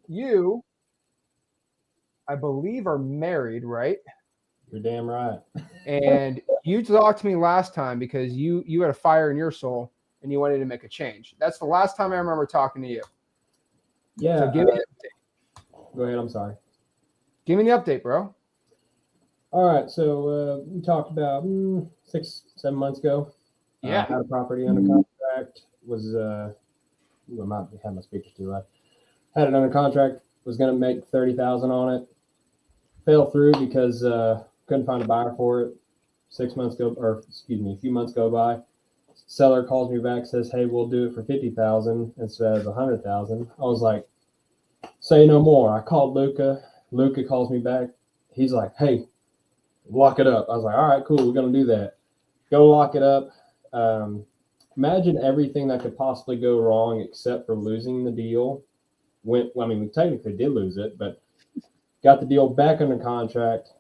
you, I believe, are married, right? You're damn right. And you talked to me last time because you had a fire in your soul and you wanted to make a change. That's the last time I remember talking to you. Yeah. So give me the update. Go ahead. I'm sorry. Give me the update, bro. All right. So we talked about 6-7 months ago. Yeah. Had a property under contract. I might have my speakers too loud. Had it under contract. Was going to make $30,000 on it. Fell through because couldn't find a buyer for it. A few months go by. Seller calls me back, says, "Hey, we'll do it for $50,000 instead of $100,000." I was like, "Say no more." I called Luca. Luca calls me back. He's like, "Hey, lock it up." I was like, "All right, cool. We're gonna do that." Go lock it up. Imagine everything that could possibly go wrong except for losing the deal. We technically did lose it, but got the deal back under contract.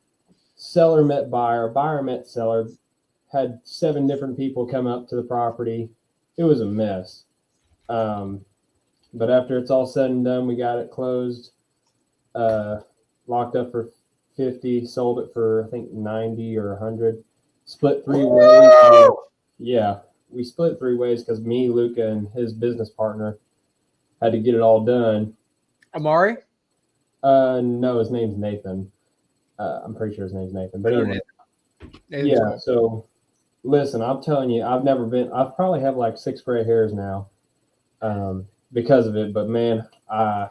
Seller met buyer, buyer met seller, had 7 different people come up to the property. It was a mess. But after it's all said and done, we got it closed, locked up for 50, sold it for, I think, 90 or 100. Split 3 ways. Yeah, we split 3 ways because me, Luca, and his business partner had to get it all done. Amari? No, his name's Nathan. I'm pretty sure his name's Nathan. But anyway, Nathan's yeah. cool. So listen, I'm telling you, I've probably have like 6 gray hairs now, because of it. But man, I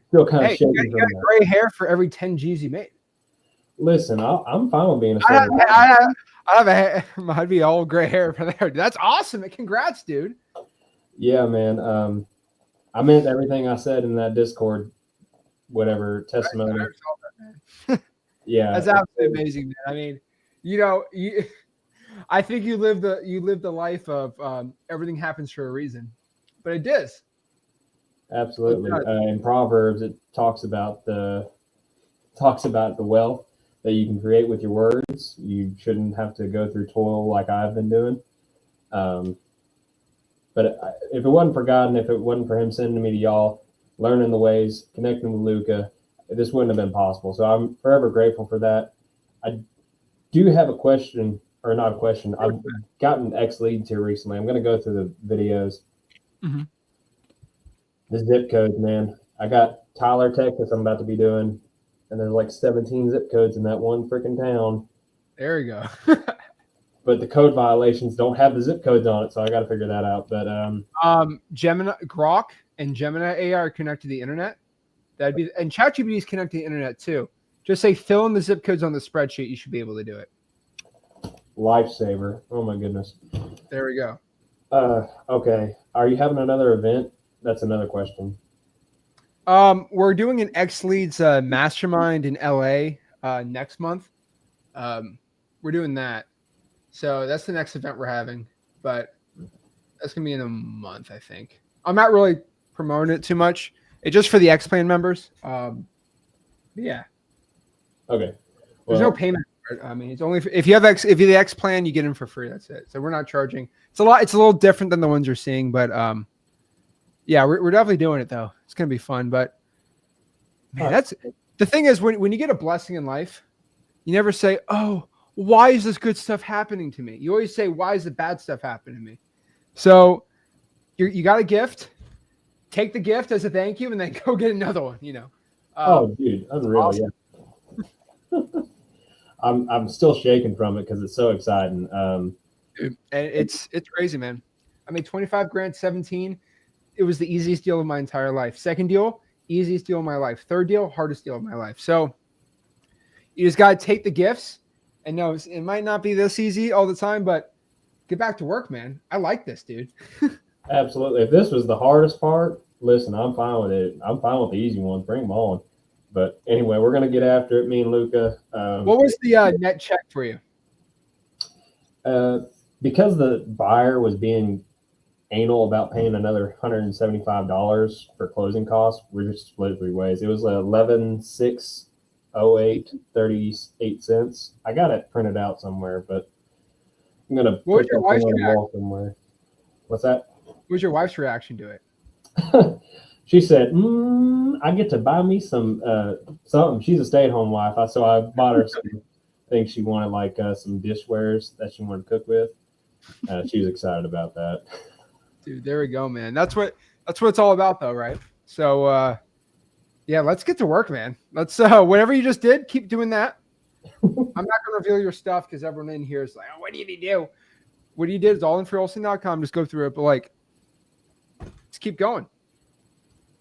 still kind of Hey, shaking you from got that. gray hair for every 10 G's you made. Listen, I'm fine with being a I have, silver. I have I'd be all gray hair for there. That's awesome. Congrats, dude. Yeah, man. I meant everything I said in that Discord, whatever testimony. Yeah, That's absolutely amazing, man. I mean, I think you live the life of everything happens for a reason, but it does. absolutely. In Proverbs, it talks about the wealth that you can create with your words. You shouldn't have to go through toil like I've been doing. But if it wasn't for God and if it wasn't for Him sending me to y'all, learning the ways, connecting with Luca, this wouldn't have been possible. So I'm forever grateful for that. I do have a question, or not a question. I've gotten X leads here recently. I'm going to go through the videos. Mm-hmm. The zip codes, man. I got Tyler, Texas, I'm about to be doing, and there's like 17 zip codes in that one freaking town. There you go. But the code violations don't have the zip codes on it, so I got to figure that out. But Gemini Grok and Gemini AI are connected to the internet. And ChatGPT is connected to the internet too. Just say fill in the zip codes on the spreadsheet. You should be able to do it. Lifesaver. Oh my goodness. There we go. Okay. Are you having another event? That's another question. We're doing an X Leads mastermind in LA next month. We're doing that. So that's the next event we're having, but that's gonna be in a month, I think. I'm not really promoting it too much. It's just for the X Plan members. Yeah. Okay. There's no payment. I mean, it's only if you have if you're the X Plan, you get them for free. That's it. So we're not charging. It's a little different than the ones you're seeing, but yeah, we're definitely doing it though. It's gonna be fun. But man, that's the thing is when you get a blessing in life, you never say, "Oh, why is this good stuff happening to me?" You always say, "Why is the bad stuff happening to me?" So you got a gift, take the gift as a thank you, and then go get another one. Oh, dude, unreal! Awesome. Yeah. I'm still shaking from it because it's so exciting. Dude, and it's crazy, man. I made 25 grand, 17. It was the easiest deal of my entire life. Second deal, easiest deal of my life. Third deal, hardest deal of my life. So you just got to take the gifts and know it might not be this easy all the time, but get back to work, man. I like this, dude. Absolutely. If this was the hardest part, listen, I'm fine with it. I'm fine with the easy ones. Bring them on. But anyway, we're going to get after it, me and Luca. What was the net check for you? Because the buyer was being anal about paying another $175 for closing costs, we're just split 3 ways. It was 11,608.38. I got it printed out somewhere, but I'm going to put it on the wall somewhere. What's that? What was your wife's reaction to it? She said, I get to buy me some something. She's a stay-at-home wife, so I bought her some things she wanted, like some dishwares that she wanted to cook with. She was excited about that. Dude, there we go, man. That's what it's all about, though, right? So, yeah, let's get to work, man. Let's whatever you just did, keep doing that. I'm not going to reveal your stuff because everyone in here is like, "Oh, what do you do?" What you did is all in wholesaling.com. Just go through it, but like, let's keep going.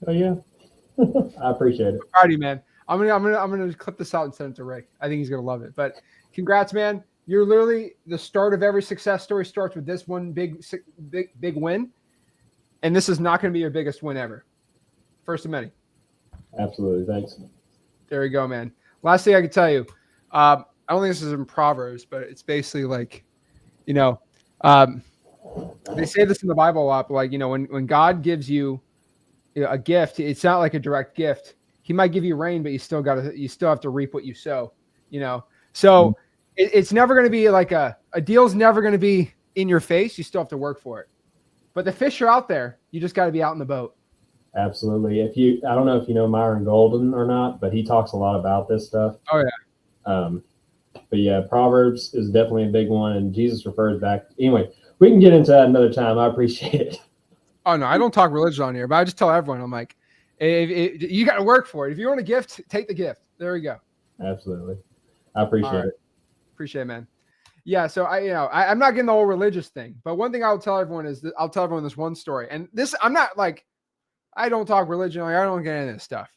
Oh yeah, I appreciate it. Alrighty, man. I'm gonna clip this out and send it to Rick. I think he's gonna love it. But congrats, man. You're literally the start of every success story starts with this one big win, and this is not gonna be your biggest win ever. First of many. Absolutely, thanks. There we go, man. Last thing I can tell you, I don't think this is in Proverbs, but it's basically like, they say this in the Bible a lot, but like, when God gives you a gift, it's not like a direct gift. He might give you rain, but you still have to reap what you sow, So it's never going to be like a deal's never going to be in your face. You still have to work for it. But the fish are out there. You just got to be out in the boat. Absolutely. I don't know if you know Myron Golden or not, but he talks a lot about this stuff. Oh yeah. But yeah, Proverbs is definitely a big one, and Jesus refers back. Anyway, we can get into that another time. I appreciate it. Oh no, I don't talk religion on here, but I just tell everyone, I'm like, you got to work for it. If you want a gift, take the gift. There we go. Absolutely. I appreciate right. it. Appreciate it, man. Yeah, so I'm not getting the whole religious thing, but one thing I'll tell everyone is that I'll tell everyone this one story, and this I'm not like I don't talk religion, like, I don't get into this stuff.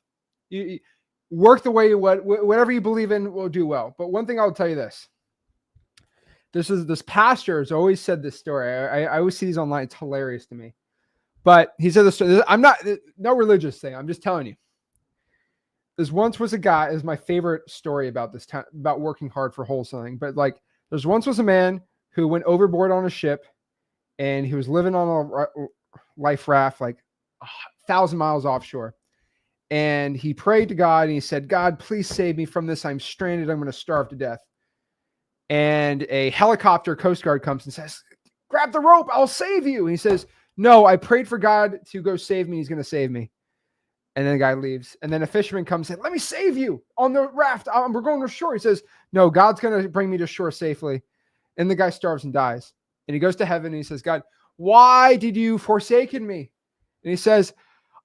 You work the way whatever you believe in will do well. But one thing I'll tell you this pastor has always said this story. I always see these online. It's hilarious to me. But he said this story. I'm not no religious thing. I'm just telling you. This once was a guy. Is my favorite story about this time about working hard for wholesaling. But like, there's once was a man who went overboard on a ship, and he was living on a life raft like 1,000 miles offshore. And he prayed to God, and he said, "God, please save me from this. I'm stranded. I'm going to starve to death." And a helicopter Coast Guard comes and says, "Grab the rope. I'll save you." And he says, "No, I prayed for God to go save me. He's going to save me." And then the guy leaves. And then a fisherman comes and says, "Let me save you on the raft. We're going to shore." He says, "No, God's going to bring me to shore safely." And the guy starves and dies. And he goes to heaven and he says, "God, why did you forsaken me?" And he says,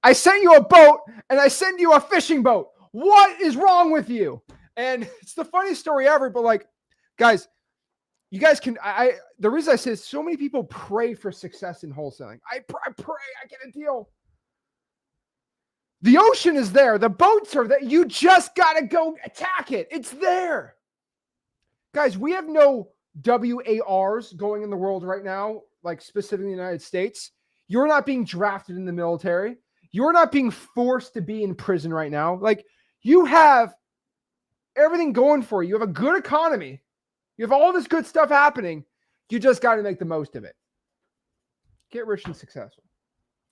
"I sent you a boat and I sent you a fishing boat. What is wrong with you?" And it's the funniest story ever. But like, guys, you guys can, the reason I say is so many people pray for success in wholesaling. I pray I get a deal. The ocean is there. The boats are there. You just got to go attack it. It's there. Guys, we have no WARs going in the world right now, like specifically in the United States. You're not being drafted in the military. You're not being forced to be in prison right now. Like, you have everything going for you. You have a good economy. You have all this good stuff happening. You just got to make the most of it. Get rich and successful.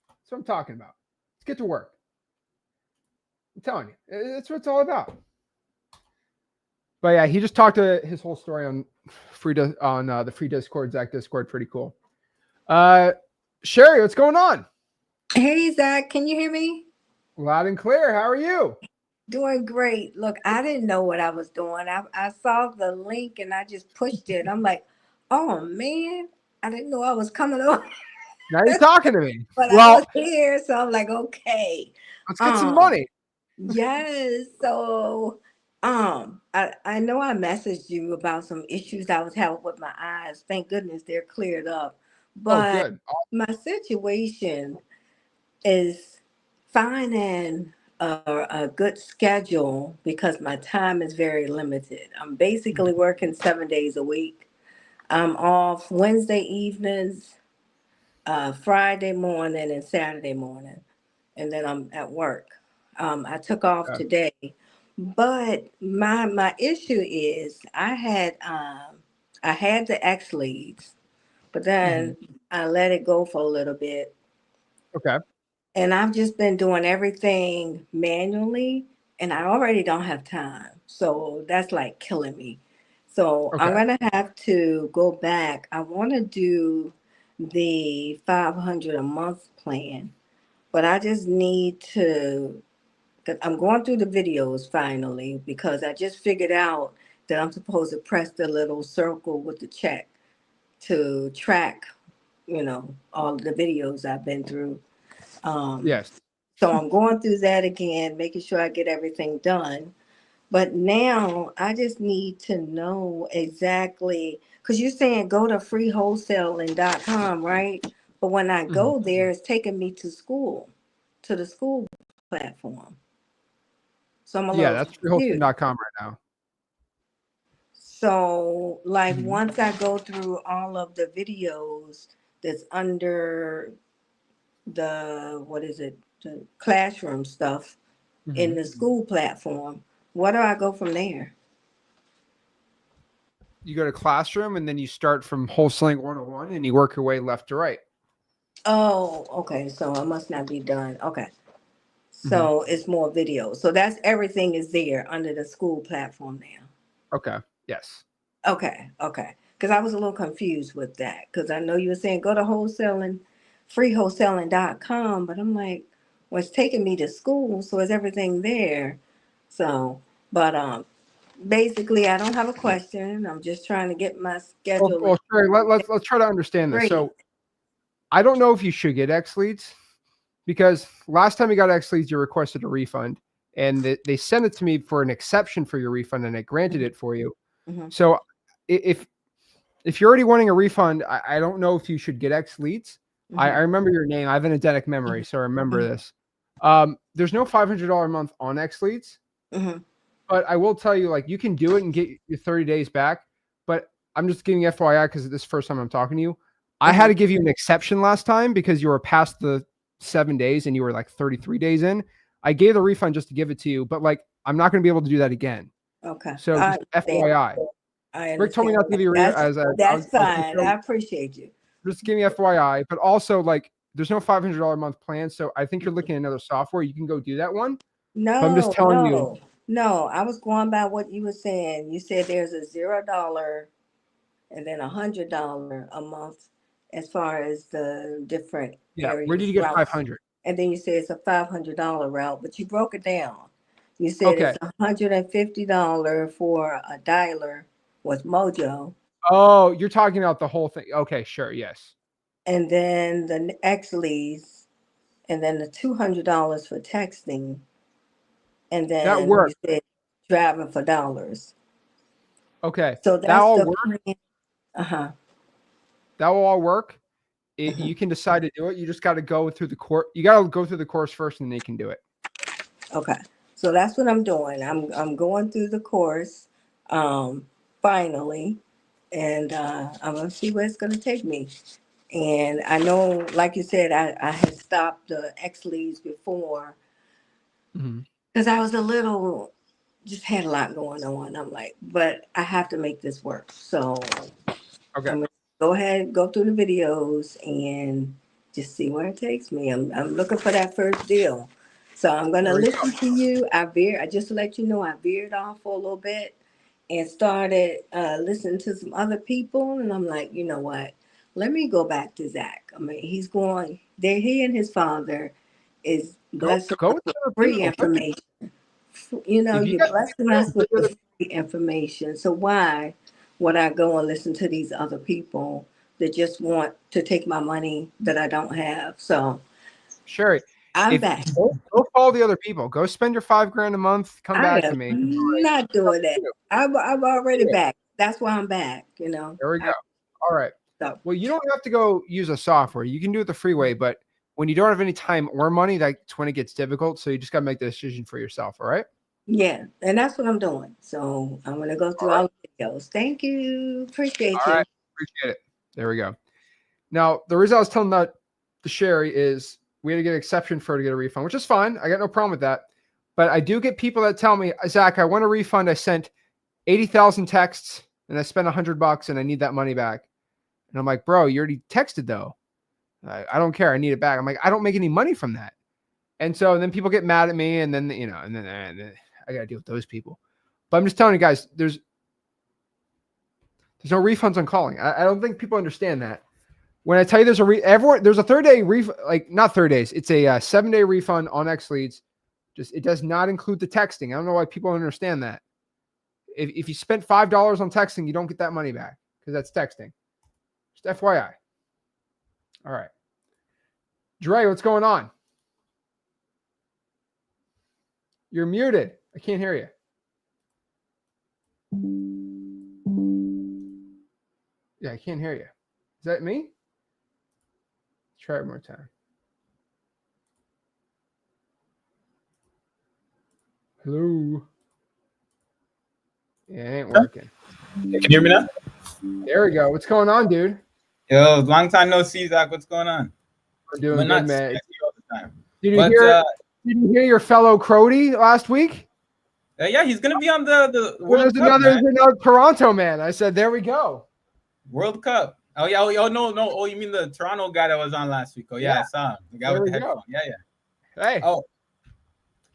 That's what I'm talking about. Let's get to work. I'm telling you, that's what it's all about. But yeah, he just talked to his whole story on the free Discord, Zach Discord. Pretty cool. Sherry, what's going on? Hey, Zach, can you hear me? Loud and clear. How are you? Doing great. Look, I didn't know what I was doing. I saw the link and I just pushed it. I'm like, oh man, I didn't know I was coming on. Now you're talking to me. But Well, I was here, so I'm like, okay. let's get some money. Yes. So I know I messaged you about some issues I was having with my eyes. Thank goodness they're cleared up. But good. my situation is finding a good schedule because my time is very limited. I'm basically working 7 days a week. I'm off Wednesday evenings, Friday morning, and Saturday morning, and then I'm at work. I took off today, but my issue is I had the X leads, but then I let it go for a little bit. Okay. And I've just been doing everything manually, and I already don't have time. So that's like killing me. So I'm going to have to go back. I want to do the 500 a month plan, but I just need to, 'cause I'm going through the videos finally because I just figured out that I'm supposed to press the little circle with the check to track, all the videos I've been through. Yes. So I'm going through that again, making sure I get everything done. But now I just need to know exactly, because you're saying go to freewholesaling.com, right? But when I go there, it's taking me to the school platform. So I'm a little That's confused. freewholesaling.com right now. So like once I go through all of the videos that's under the classroom stuff in the school platform, where do I go from there? You go to classroom and then you start from wholesaling 101 and you work your way left to right. Oh, okay. So I must not be done. Okay. So it's more videos. So that's everything is there under the school platform now. Okay. Yes. Okay. Because I was a little confused with that. Because I know you were saying go to freewholesaling.com, but I'm like, well, it's taking me to school, so is everything there? So, but basically, I don't have a question. I'm just trying to get my schedule. Well, Sherry, let's try to understand this. So I don't know if you should get X leads because last time you got X leads, you requested a refund. and they sent it to me for an exception for your refund, and I granted it for you. Mm-hmm. So if you're already wanting a refund, I don't know if you should get X leads. I remember your name. I have an eidetic memory, so I remember this. There's no $500 a month on X leads, but I will tell you, like, you can do it and get your 30 days back. But I'm just giving FYI because this is the first time I'm talking to you. I had to give you an exception last time because you were past the 7 days and you were like 33 days in. I gave the refund just to give it to you, but like, I'm not going to be able to do that again. Okay. So just FYI. I Rick told me not to give you that's fine. I appreciate you. Just give me FYI, but also like there's no $500 a month plan. So I think you're looking at another software. You can go do that one. No, but I'm just telling you. No, I was going by what you were saying. You said there's a $0 and then $100 a month as far as the different areas. Where did you get routes. 500? And then you said it's a $500 route, but you broke it down. You said it's $150 for a dialer with Mojo. Oh, you're talking about the whole thing. Okay, sure, yes. And then the X leads, and then the $200 for texting, and then that works. You said driving for dollars. Okay, so that's that all the work. That will all work. You can decide to do it. You just got to go through the course. You got to go through the course first, and then you can do it. Okay, so that's what I'm doing. I'm going through the course, finally, and I'm gonna see where it's gonna take me. And I know, like you said, I had stopped the X leads before because I was just had a lot going on. I'm like, but I have to make this work. So I'm gonna go ahead, go through the videos, and just see where it takes me. I'm looking for that first deal. So I'm gonna listen to you. I just to let you know, I veered off for a little bit and started listening to some other people, and I'm like, you know what? Let me go back to Zach. I mean, he's going there. He and his father is blessing us with free information. You're blessing us with the free information. So why would I go and listen to these other people that just want to take my money that I don't have? So sure, I'm back. Go follow the other people. Go spend your $5,000 a month. Come back to me. Not doing that. I'm already back. That's why I'm back. There we go. All right. Well, you don't have to go use a software. You can do it the free way, but when you don't have any time or money, that's when it gets difficult. So you just got to make the decision for yourself. All right. Yeah, and that's what I'm doing. So I'm going to go through all the videos. Thank you. Appreciate you. All right. Appreciate it. There we go. Now, the reason I was telling that to Sherry is we had to get an exception for her to get a refund, which is fine. I got no problem with that. But I do get people that tell me, Zach, I want a refund. I sent 80,000 texts and I spent $100 and I need that money back. And I'm like, bro, you already texted though. I don't care. I need it back. I'm like, I don't make any money from that. And so then people get mad at me and then, and then I got to deal with those people. But I'm just telling you guys, there's no refunds on calling. I don't think people understand that. When I tell you there's a 30-day refund, like not 30 days. It's a 7-day refund on X leads. Just, it does not include the texting. I don't know why people don't understand that. If you spent $5 on texting, you don't get that money back because that's texting. Just FYI. All right. Dre, what's going on? You're muted. I can't hear you. Yeah, I can't hear you. Is that me? Let's try it one more time. Hello. Yeah, it ain't working. Can you hear me now? There we go. What's going on, dude? Yo, long time no see, Zach. What's going on? We're doing good, man. All the time. Did you hear your fellow Crody last week? Yeah, he's gonna be on the World Cup. There's another Toronto man. I said, there we go. World Cup. Oh yeah. Oh no. Oh, you mean the Toronto guy that was on last week? Oh yeah, I saw him. The guy with the headphone. Yeah. Hey. Oh.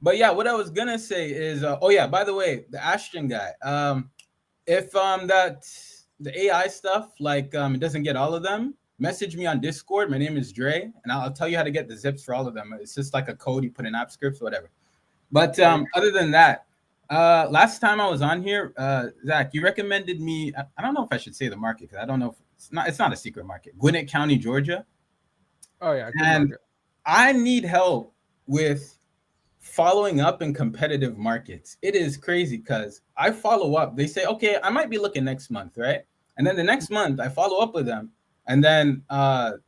But yeah, what I was gonna say is, by the way, the Ashton guy. If the AI stuff, like it doesn't get all of them, message me on Discord. My name is Dre, and I'll tell you how to get the zips for all of them. It's just like a code you put in app scripts, whatever. But other than that, last time I was on here, Zach, you recommended me. I don't know if I should say the market because I don't know if it's not a secret market. Gwinnett County, Georgia. Oh yeah. And I need help with following up in competitive markets. It is crazy because I follow up. They say, okay, I might be looking next month, right? And then the next month I follow up with them, and then and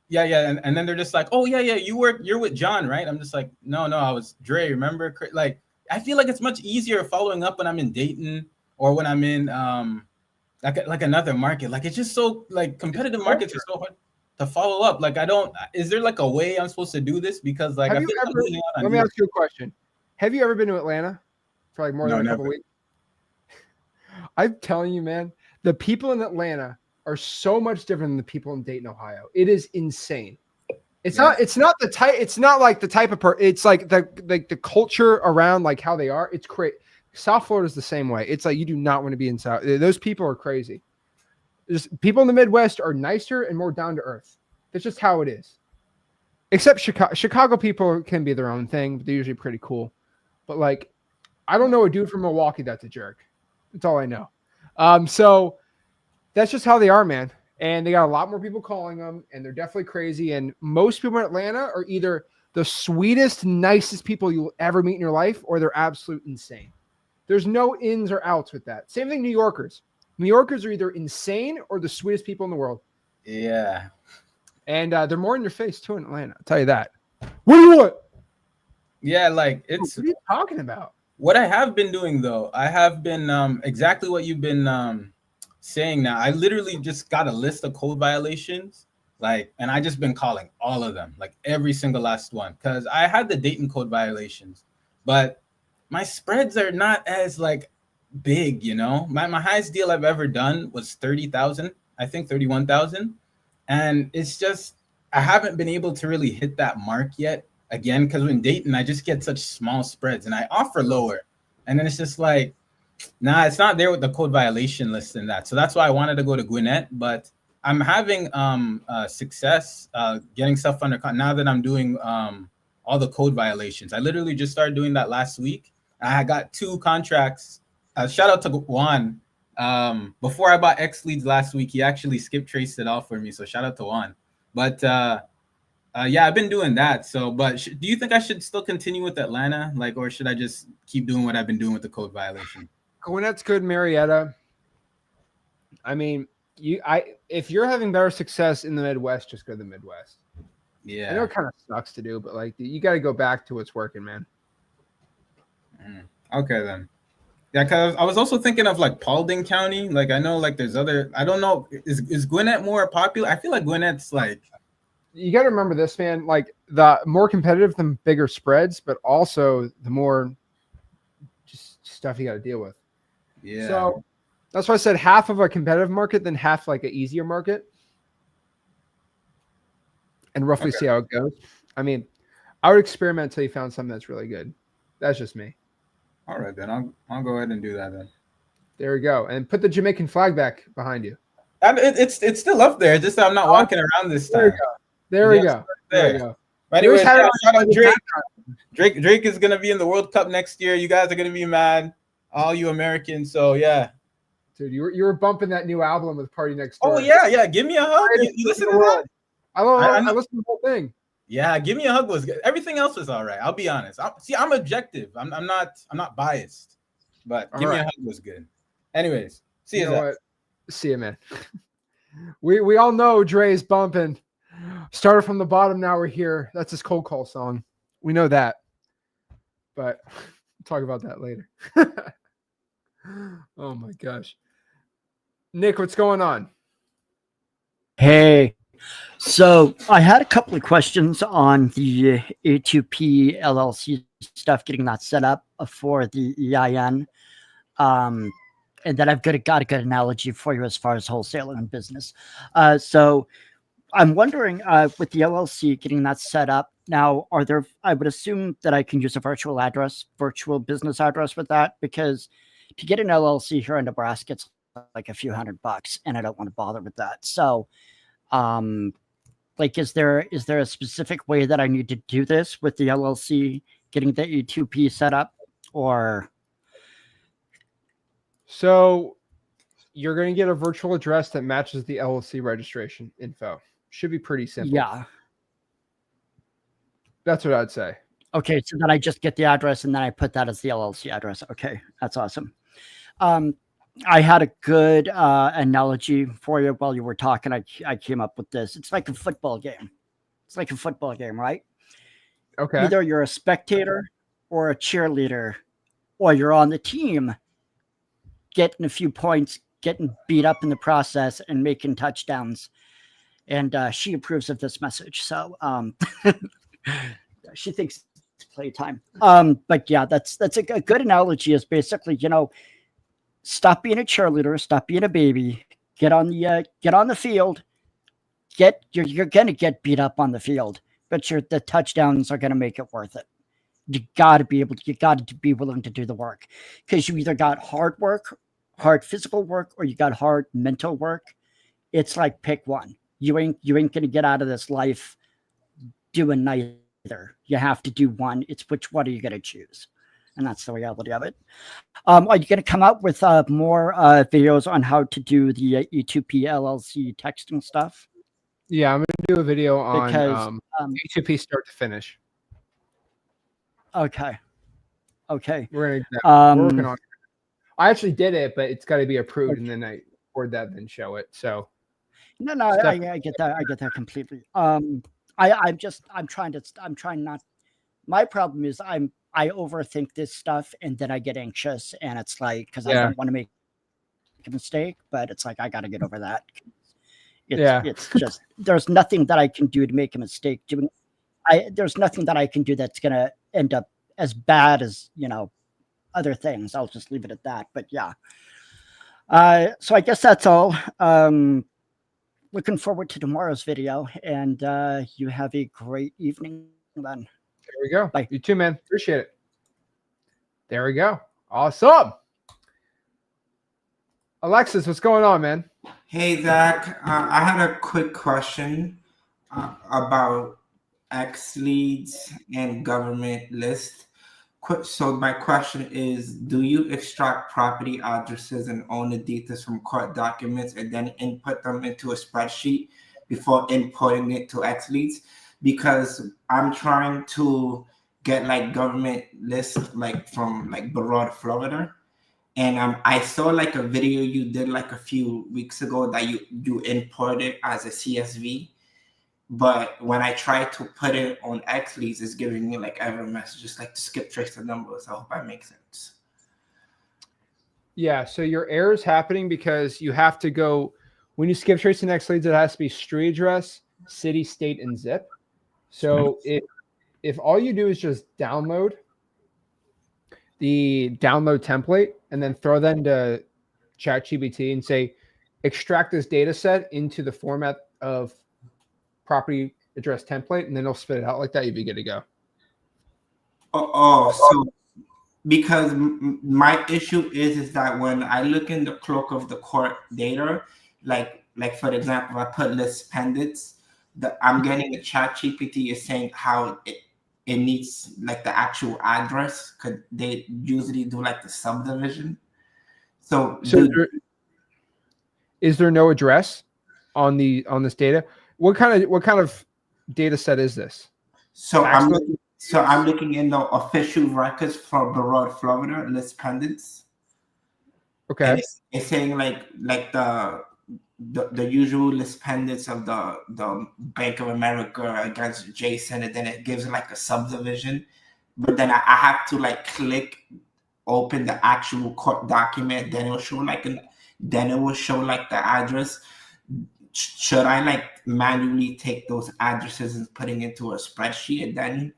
then they're just like, oh yeah, you're with John, right? I'm just like, no, I was Dre. Remember, like I feel like it's much easier following up when I'm in Dayton or when I'm in like another market. Like it's just so like competitive markets are so hard to follow up. Like is there like a way I'm supposed to do this? Because like I feel like I'm losing out on let me ask you a question. Have you ever been to Atlanta for like more than a couple weeks? I'm telling you, man, the people in Atlanta are so much different than the people in Dayton, Ohio. It is insane. It's not the type, it's not like the type of it's like the culture around like how they are. It's crazy. South Florida is the same way. It's like you do not want to be in South. Those people are crazy. Just people in the Midwest are nicer and more down to earth. That's just how it is. Except Chicago. Chicago people can be their own thing, but they're usually pretty cool. But like, I don't know a dude from Milwaukee that's a jerk. That's all I know. So that's just how they are, man. And they got a lot more people calling them, and they're definitely crazy. And most people in Atlanta are either the sweetest, nicest people you'll ever meet in your life, or they're absolute insane. There's no ins or outs with that. Same thing, New Yorkers. New Yorkers are either insane or the sweetest people in the world. Yeah. And they're more in your face, too, in Atlanta. I'll tell you that. What do you want? Yeah, like it's... What are you talking about? What I have been doing, though, I have been exactly what you've been saying now. I literally just got a list of code violations, like, and I just been calling all of them, like every single last one, because I had the Dayton code violations, but my spreads are not as like big, you know. My highest deal I've ever done was 30,000, I think 31,000, and it's just I haven't been able to really hit that mark yet. Again, because in Dayton, I just get such small spreads and I offer lower. And then it's just like, nah, it's not there with the code violation list and that. So that's why I wanted to go to Gwinnett. But I'm having success getting stuff under now that I'm doing all the code violations. I literally just started doing that last week. I got 2 contracts. Shout out to Juan. Before I bought X Leads last week, he actually skip traced it all for me. So shout out to Juan. But yeah, I've been doing that. So, but do you think I should still continue with Atlanta, like, or should I just keep doing what I've been doing with the code violation? Gwinnett's good, Marietta. I mean, if you're having better success in the Midwest, just go to the Midwest. Yeah, I know it kind of sucks to do, but like you got to go back to what's working, man. Okay then. Yeah, because I was also thinking of like Paulding County. Like I know like there's other. I don't know. Is Gwinnett more popular? I feel like Gwinnett's like. You got to remember this, man. Like the more competitive, the bigger spreads, but also the more just stuff you got to deal with. Yeah. So that's why I said half of a competitive market, then half like an easier market, and roughly see how it goes. I mean, I would experiment until you found something that's really good. That's just me. All right, then I'll go ahead and do that then. There we go, and put the Jamaican flag back behind you. It's still up there. Just that I'm not walking around this time. There we go. There we go. Anyway, shout out Drake. Drake is gonna be in the World Cup next year. You guys are gonna be mad, all you Americans. So yeah, dude, you were bumping that new album with Party Next Door. Oh yeah. Give me a hug. You listen to that? I listened to the whole thing. Yeah, give me a hug was good. Everything else was all right. I'll be honest. I'm objective. I'm not biased, but give me a hug was good. Anyways, see you. See you, man. We all know Dre's bumping. Started from the bottom, now we're here. That's his cold call song. We know that. But we'll talk about that later. Oh my gosh. Nick, what's going on? Hey. So I had a couple of questions on the A2P LLC stuff, getting that set up for the EIN. And then I've got a good analogy for you as far as wholesaling and business. So I'm wondering with the LLC getting that set up now, I would assume that I can use a virtual business address with that, because to get an LLC here in Nebraska, it's like a few $100 and I don't want to bother with that. So, like, is there a specific way that I need to do this with the LLC getting the E2P set up, or? So you're going to get a virtual address that matches the LLC registration info. Should be pretty simple. Yeah. That's what I'd say. Okay, so then I just get the address and then I put that as the LLC address. Okay, that's awesome. I had a good analogy for you while you were talking. I came up with this. It's like a football game. It's like a football game, right? Okay. Either you're a spectator or a cheerleader, or you're on the team getting a few points, getting beat up in the process, and making touchdowns. And she approves of this message. So she thinks it's playtime. But yeah, that's a good analogy. Is basically, stop being a cheerleader, stop being a baby, get on the field. You're gonna get beat up on the field, but the touchdowns are gonna make it worth it. You got to be willing to do the work, because you either got hard work, hard physical work, or you got hard mental work. It's like, pick one. You ain't gonna get out of this life doing neither. You have to do one. It's which one are you gonna choose? And that's the reality of it. Are you going to come out with more videos on how to do the E2P LLC texting stuff? Yeah, I'm gonna do a video on Because E2P start to finish. okay, We're working on it. I actually did it, but it's got to be approved, and then I record that, then show it. So no, I get that. I get that completely. I'm trying not. My problem is I overthink this stuff, and then I get anxious, and it's like, because I don't want to make a mistake, but it's like I got to get over that. It's just, there's nothing that I can do to make a mistake. There's nothing that I can do that's gonna end up as bad as other things. I'll just leave it at that. But yeah. So I guess that's all. Looking forward to tomorrow's video, and you have a great evening then. There we go. Bye. You too, man. Appreciate it. There we go. Awesome. Alexis, what's going on, man? Hey, Zach. I had a quick question about X leads and government list. So my question is, do you extract property addresses and owner details from court documents and then input them into a spreadsheet before inputting it to X leads? Because I'm trying to get like government lists like from like Barod, Florida. And I saw like a video you did like a few weeks ago that you imported as a CSV. But when I try to put it on Xleads, it's giving me like error messages like to skip trace the numbers. I hope that makes sense. Yeah, so your error is happening because you have to go, when you skip trace the Xleads, it has to be street address, city, state, and zip. So if all you do is just download the download template and then throw that into ChatGPT and say, extract this data set into the format of property address template, and then it'll spit it out like that, you'd be good to go. So because my issue is that when I look in the cloak of the court data, like for example, I put list pendants, I'm getting a ChatGPT is saying how it needs like the actual address, because they usually do like the subdivision. So is there no address on this data? What kind of data set is this? So I'm looking in the official records for Barod, Florida, list pendants. Okay. And it's saying like the usual list pendants of the Bank of America against Jason, and then it gives like a subdivision. But then I have to like click open the actual court document, then it will show like the address. Should I like manually take those addresses and putting into a spreadsheet, and then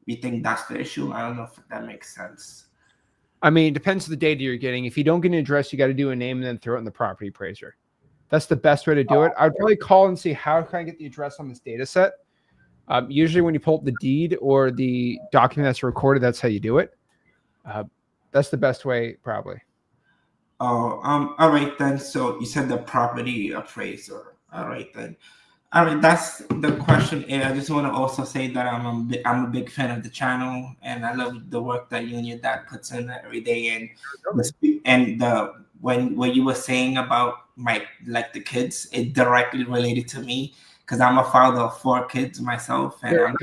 you think that's the issue? I don't know if that makes sense. I mean, it depends on the data you're getting. If you don't get an address, you got to do a name and then throw it in the property appraiser. That's the best way to do it. I would probably call and see how can I get the address on this data set. Usually when you pull up the deed or the document that's recorded, that's how you do it. That's the best way, probably. Oh, all right then. So you said the property appraiser. All right then. All right, that's the question. And I just want to also say that I'm a big fan of the channel, and I love the work that you and your dad puts in every day. And when you were saying about the kids, it directly related to me because I'm a father of 4 kids myself, and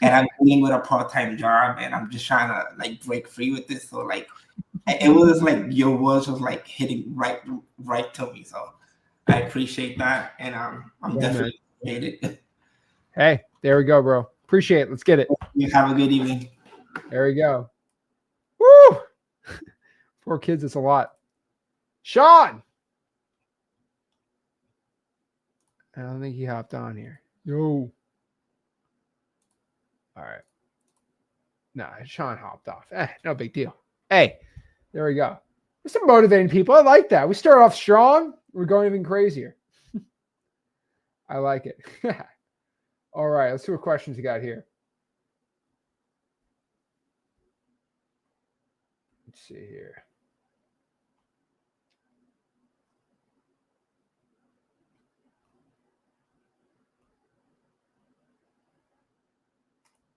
and I'm dealing with a part-time job, and I'm just trying to like break free with this. So like, it was like your words was like hitting right to me. So I appreciate that, and I'm definitely it. Hey, there we go, bro. Appreciate it. Let's get it. You have a good evening. There we go. Woo! 4 kids, it's a lot. Sean! I don't think he hopped on here. Yo. All right. No, Sean hopped off. No big deal. Hey, there we go. We're some motivating people. I like that. We start off strong. We're going even crazier. I like it. All right. Let's see what questions you got here. Let's see here.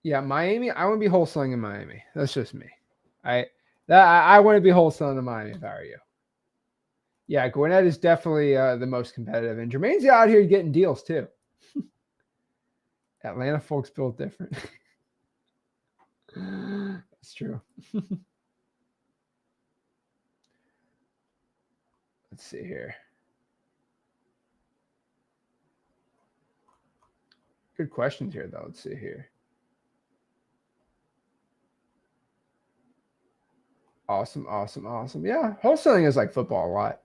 Yeah, Miami. I want to be wholesaling in Miami. That's just me. I want to be wholesaling in Miami if I were you. Yeah, Gwinnett is definitely the most competitive, and Jermaine's out here getting deals too. Atlanta folks built different. That's true. Let's see here. Good questions here, though. Let's see here. Awesome. Yeah, wholesaling is like football a lot.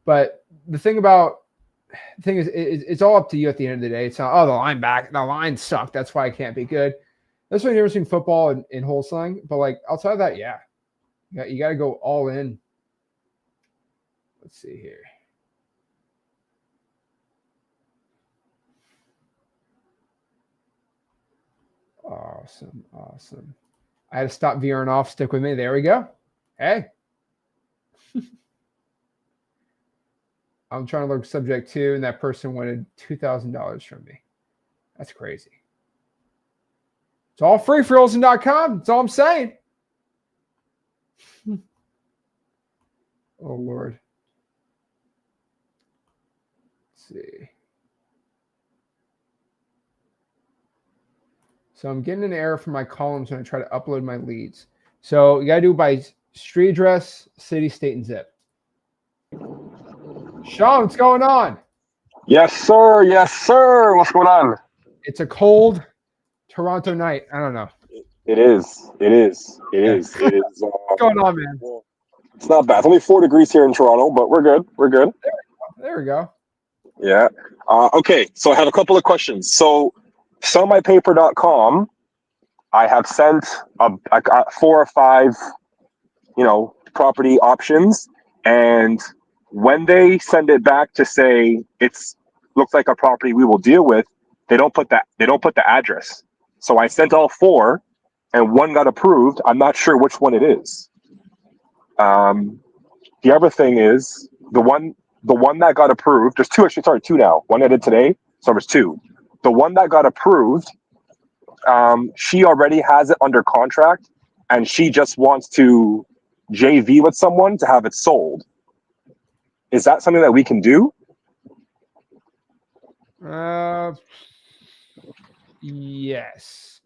But the thing is, it's all up to you at the end of the day. It's not, the line sucked. That's why I can't be good. That's why you're never seeing football in wholesaling. But like outside of that, yeah, you got to go all in. Let's see here. Awesome. I had to stop veering off. Stick with me. There we go. Hey. I'm trying to look subject to, and that person wanted $2,000 from me. That's crazy. It's all free for wholesaling.com. That's all I'm saying. Oh, Lord. Let's see. So I'm getting an error from my columns when I try to upload my leads. So you got to do it by street address, city, state, and zip. Sean, what's going on? Yes, sir. What's going on? It's a cold Toronto night. I don't know. It is. What's going on, man? It's not bad. It's only 4 degrees here in Toronto, but we're good. There we go. Yeah. Okay. So I have a couple of questions. So sellmypaper.com, I have sent I got 4 or 5, property options, and when they send it back to say looks like a property we will deal with, they don't put the address. So I sent all 4, and 1 got approved. I'm not sure which one it is. The other thing is the one that got approved. There's 2 actually. Sorry, 2 now. 1 I did today, so there's 2. The one that got approved, she already has it under contract, and she just wants to JV with someone to have it sold. Is that something that we can do? Yes.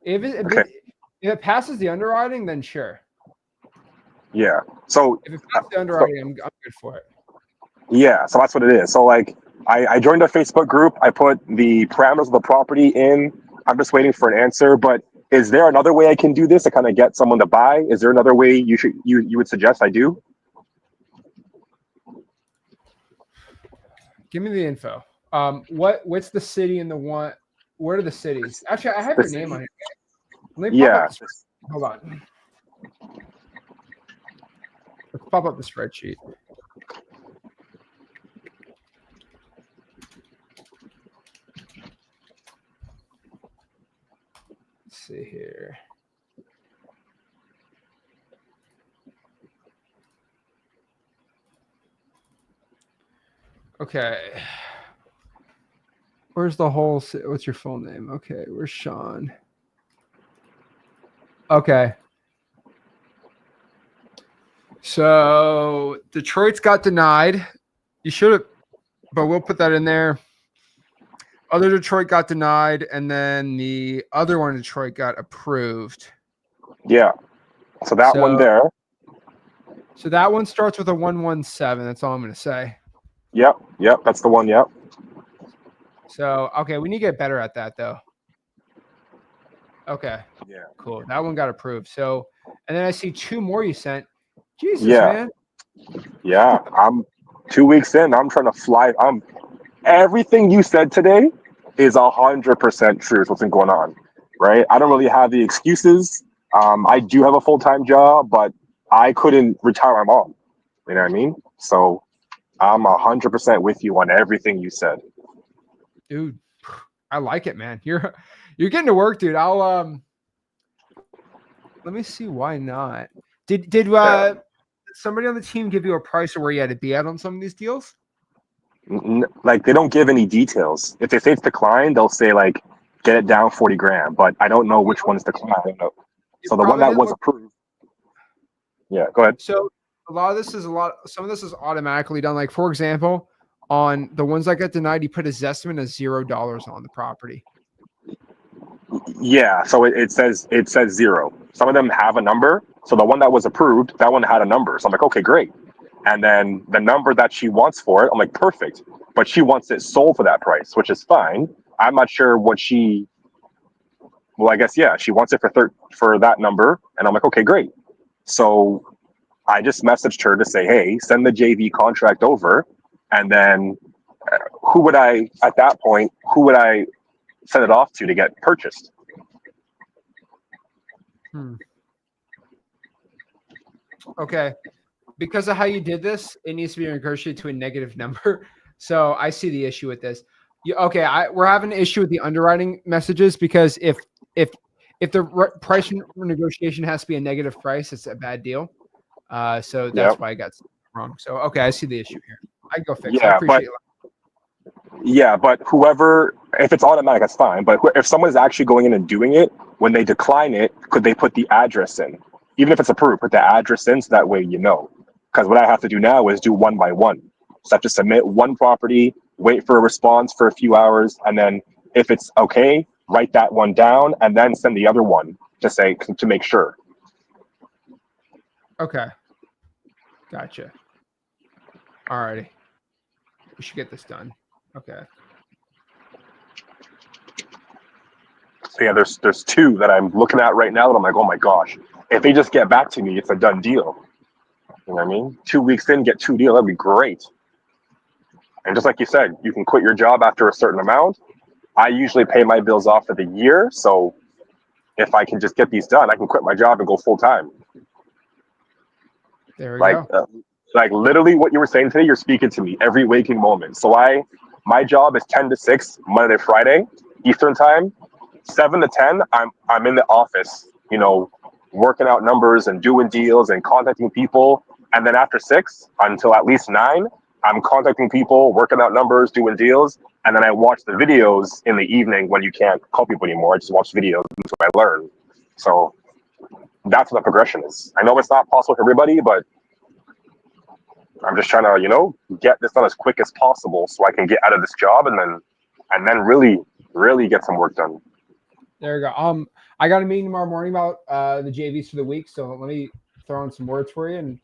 If it passes the underwriting, then sure. Yeah. So if it passes the underwriting, I'm good for it. Yeah. So that's what it is. So like, I joined a Facebook group. I put the parameters of the property in. I'm just waiting for an answer. But is there another way I can do this to kind of get someone to buy? Is there another way you would suggest I do? Give me the info. What's the city and the one? What are the cities? Actually, I have your name on here. Let me pop up hold on. Let's pop up the spreadsheet. Let's see here. Okay. Where's the whole? What's your full name? Okay, where's Sean? Okay. So Detroit's got denied. You should have, but we'll put that in there. other Detroit got denied, and then the other one in Detroit got approved. Yeah. So that one there. So that one starts with a 117. That's all I'm going to say. Yep. That's the one. Yep. So, okay, we need to get better at that, though. Okay. Yeah. Cool. That one got approved. So, and then I see 2 more you sent. Jesus, Yeah. man. Yeah. I'm 2 weeks in. I'm trying to fly. Everything you said today is 100% true. What's been going on, right? I don't really have the excuses. I do have a full-time job, but I couldn't retire my mom. You know what I mean? So I'm 100% with you on everything you said. Dude, I like it, man. You're getting to work, dude. I'll let me see why not. Did somebody on the team give you a price of where you had to be at on some of these deals? Like, they don't give any details. If they say it's declined, they'll say like get it down 40 grand, but I don't know which one's declined. So the one that was approved. Yeah, go ahead. So some of this is automatically done. Like, for example, on the ones that got denied, you put a Zestimate of $0 on the property. Yeah, so it says 0. Some of them have a number. So the one that was approved, that one had a number. So I'm like, okay, great. And then the number that she wants for it, I'm like, perfect. But she wants it sold for that price, which is fine. I'm not sure what she. Well, I guess yeah, she wants it for that number, and I'm like, okay, great. So I just messaged her to say, hey, send the JV contract over, and then who would I send it off to get purchased? Okay. Because of how you did this, it needs to be negotiated to a negative number. So I see the issue with this. We're having an issue with the underwriting messages because if the price negotiation has to be a negative price, it's a bad deal. So that's why I got wrong. So okay, I see the issue here. I can go fix it. I appreciate it. Yeah, but whoever, if it's automatic, that's fine. But if someone is actually going in and doing it, when they decline it, could they put the address in? Even if it's approved, put the address in so that way you know. Because what I have to do now is do one by one. So I have to submit one property, wait for a response for a few hours, and then if it's okay, write that one down, and then send the other one to make sure. Okay. Gotcha. Alrighty. We should get this done. Okay. So yeah, there's 2 that I'm looking at right now that I'm like, oh my gosh, if they just get back to me, it's a done deal. You know what I mean? 2 weeks in, get 2 deals, that'd be great. And just like you said, you can quit your job after a certain amount. I usually pay my bills off for the year, so if I can just get these done, I can quit my job and go full time. There we go. Like literally what you were saying today, you're speaking to me every waking moment. So my job is 10 to 6, Monday to Friday, Eastern time. 7 to 10, I'm in the office, working out numbers and doing deals and contacting people. And then after 6 until at least 9, I'm contacting people, working out numbers, doing deals. And then I watch the videos in the evening when you can't call people anymore. I just watch videos until I learn. So that's what the progression is. I know it's not possible for everybody, but I'm just trying to, get this done as quick as possible so I can get out of this job and then really, really get some work done. There you go. I got a meeting tomorrow morning about the JVs for the week, so let me throw in some words for you, and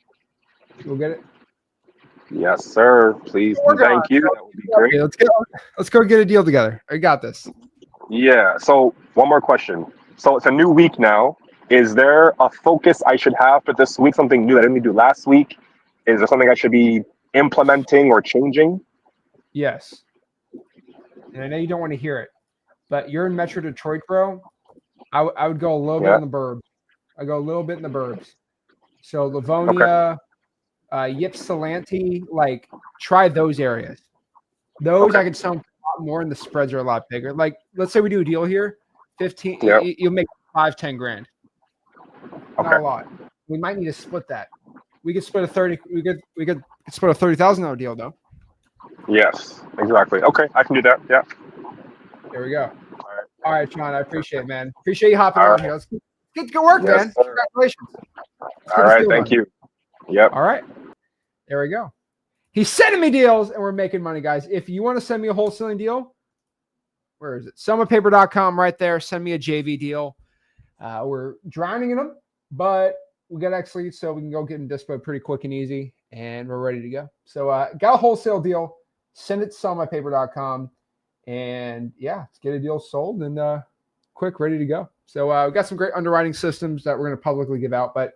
we'll get it. Yes, sir. Please and thank you. That would be great. Let's go get a deal together. I got this. Yeah. So one more question. So it's a new week now. Is there a focus I should have for this week? Something new that I didn't do last week? Is there something I should be implementing or changing? Yes. And I know you don't want to hear it, but you're in Metro Detroit, bro. I would go a little bit in the burbs. I go a little bit in the burbs. So Livonia, Ypsilanti, like try those areas. Those I could sell a lot more, and the spreads are a lot bigger. Like, let's say we do a deal here, 15. You'll make 5-10 grand. Not a lot. We might need to split that. We could split a 30. We could split a $30,000 deal though. Yes, exactly. Okay, I can do that. Yeah. There we go. All right, Sean. I appreciate it, man. Appreciate you hopping on here. Let's get to work, man. Sir. Congratulations. All right, thank you. Yep. All right. There we go. He's sending me deals, and we're making money, guys. If you want to send me a wholesaling deal, Where is it? Selmapaper.com right there. Send me a JV deal. We're drowning in them, but we got X leads, so we can go get them displayed pretty quick and easy, and we're ready to go. So got a wholesale deal. Send it to sellmypaper.com, and yeah, let's get a deal sold and quick, ready to go. So we got some great underwriting systems that we're going to publicly give out, but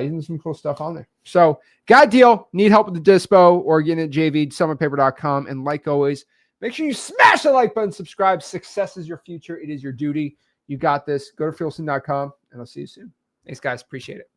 even some cool stuff on there. So got a deal, need help with the dispo or getting it JV, sellmypaper.com. And like always, make sure you smash the like button, subscribe. Success is your future. It is your duty. You got this. Go to wholesaling.com, and I'll see you soon. Thanks, guys. Appreciate it.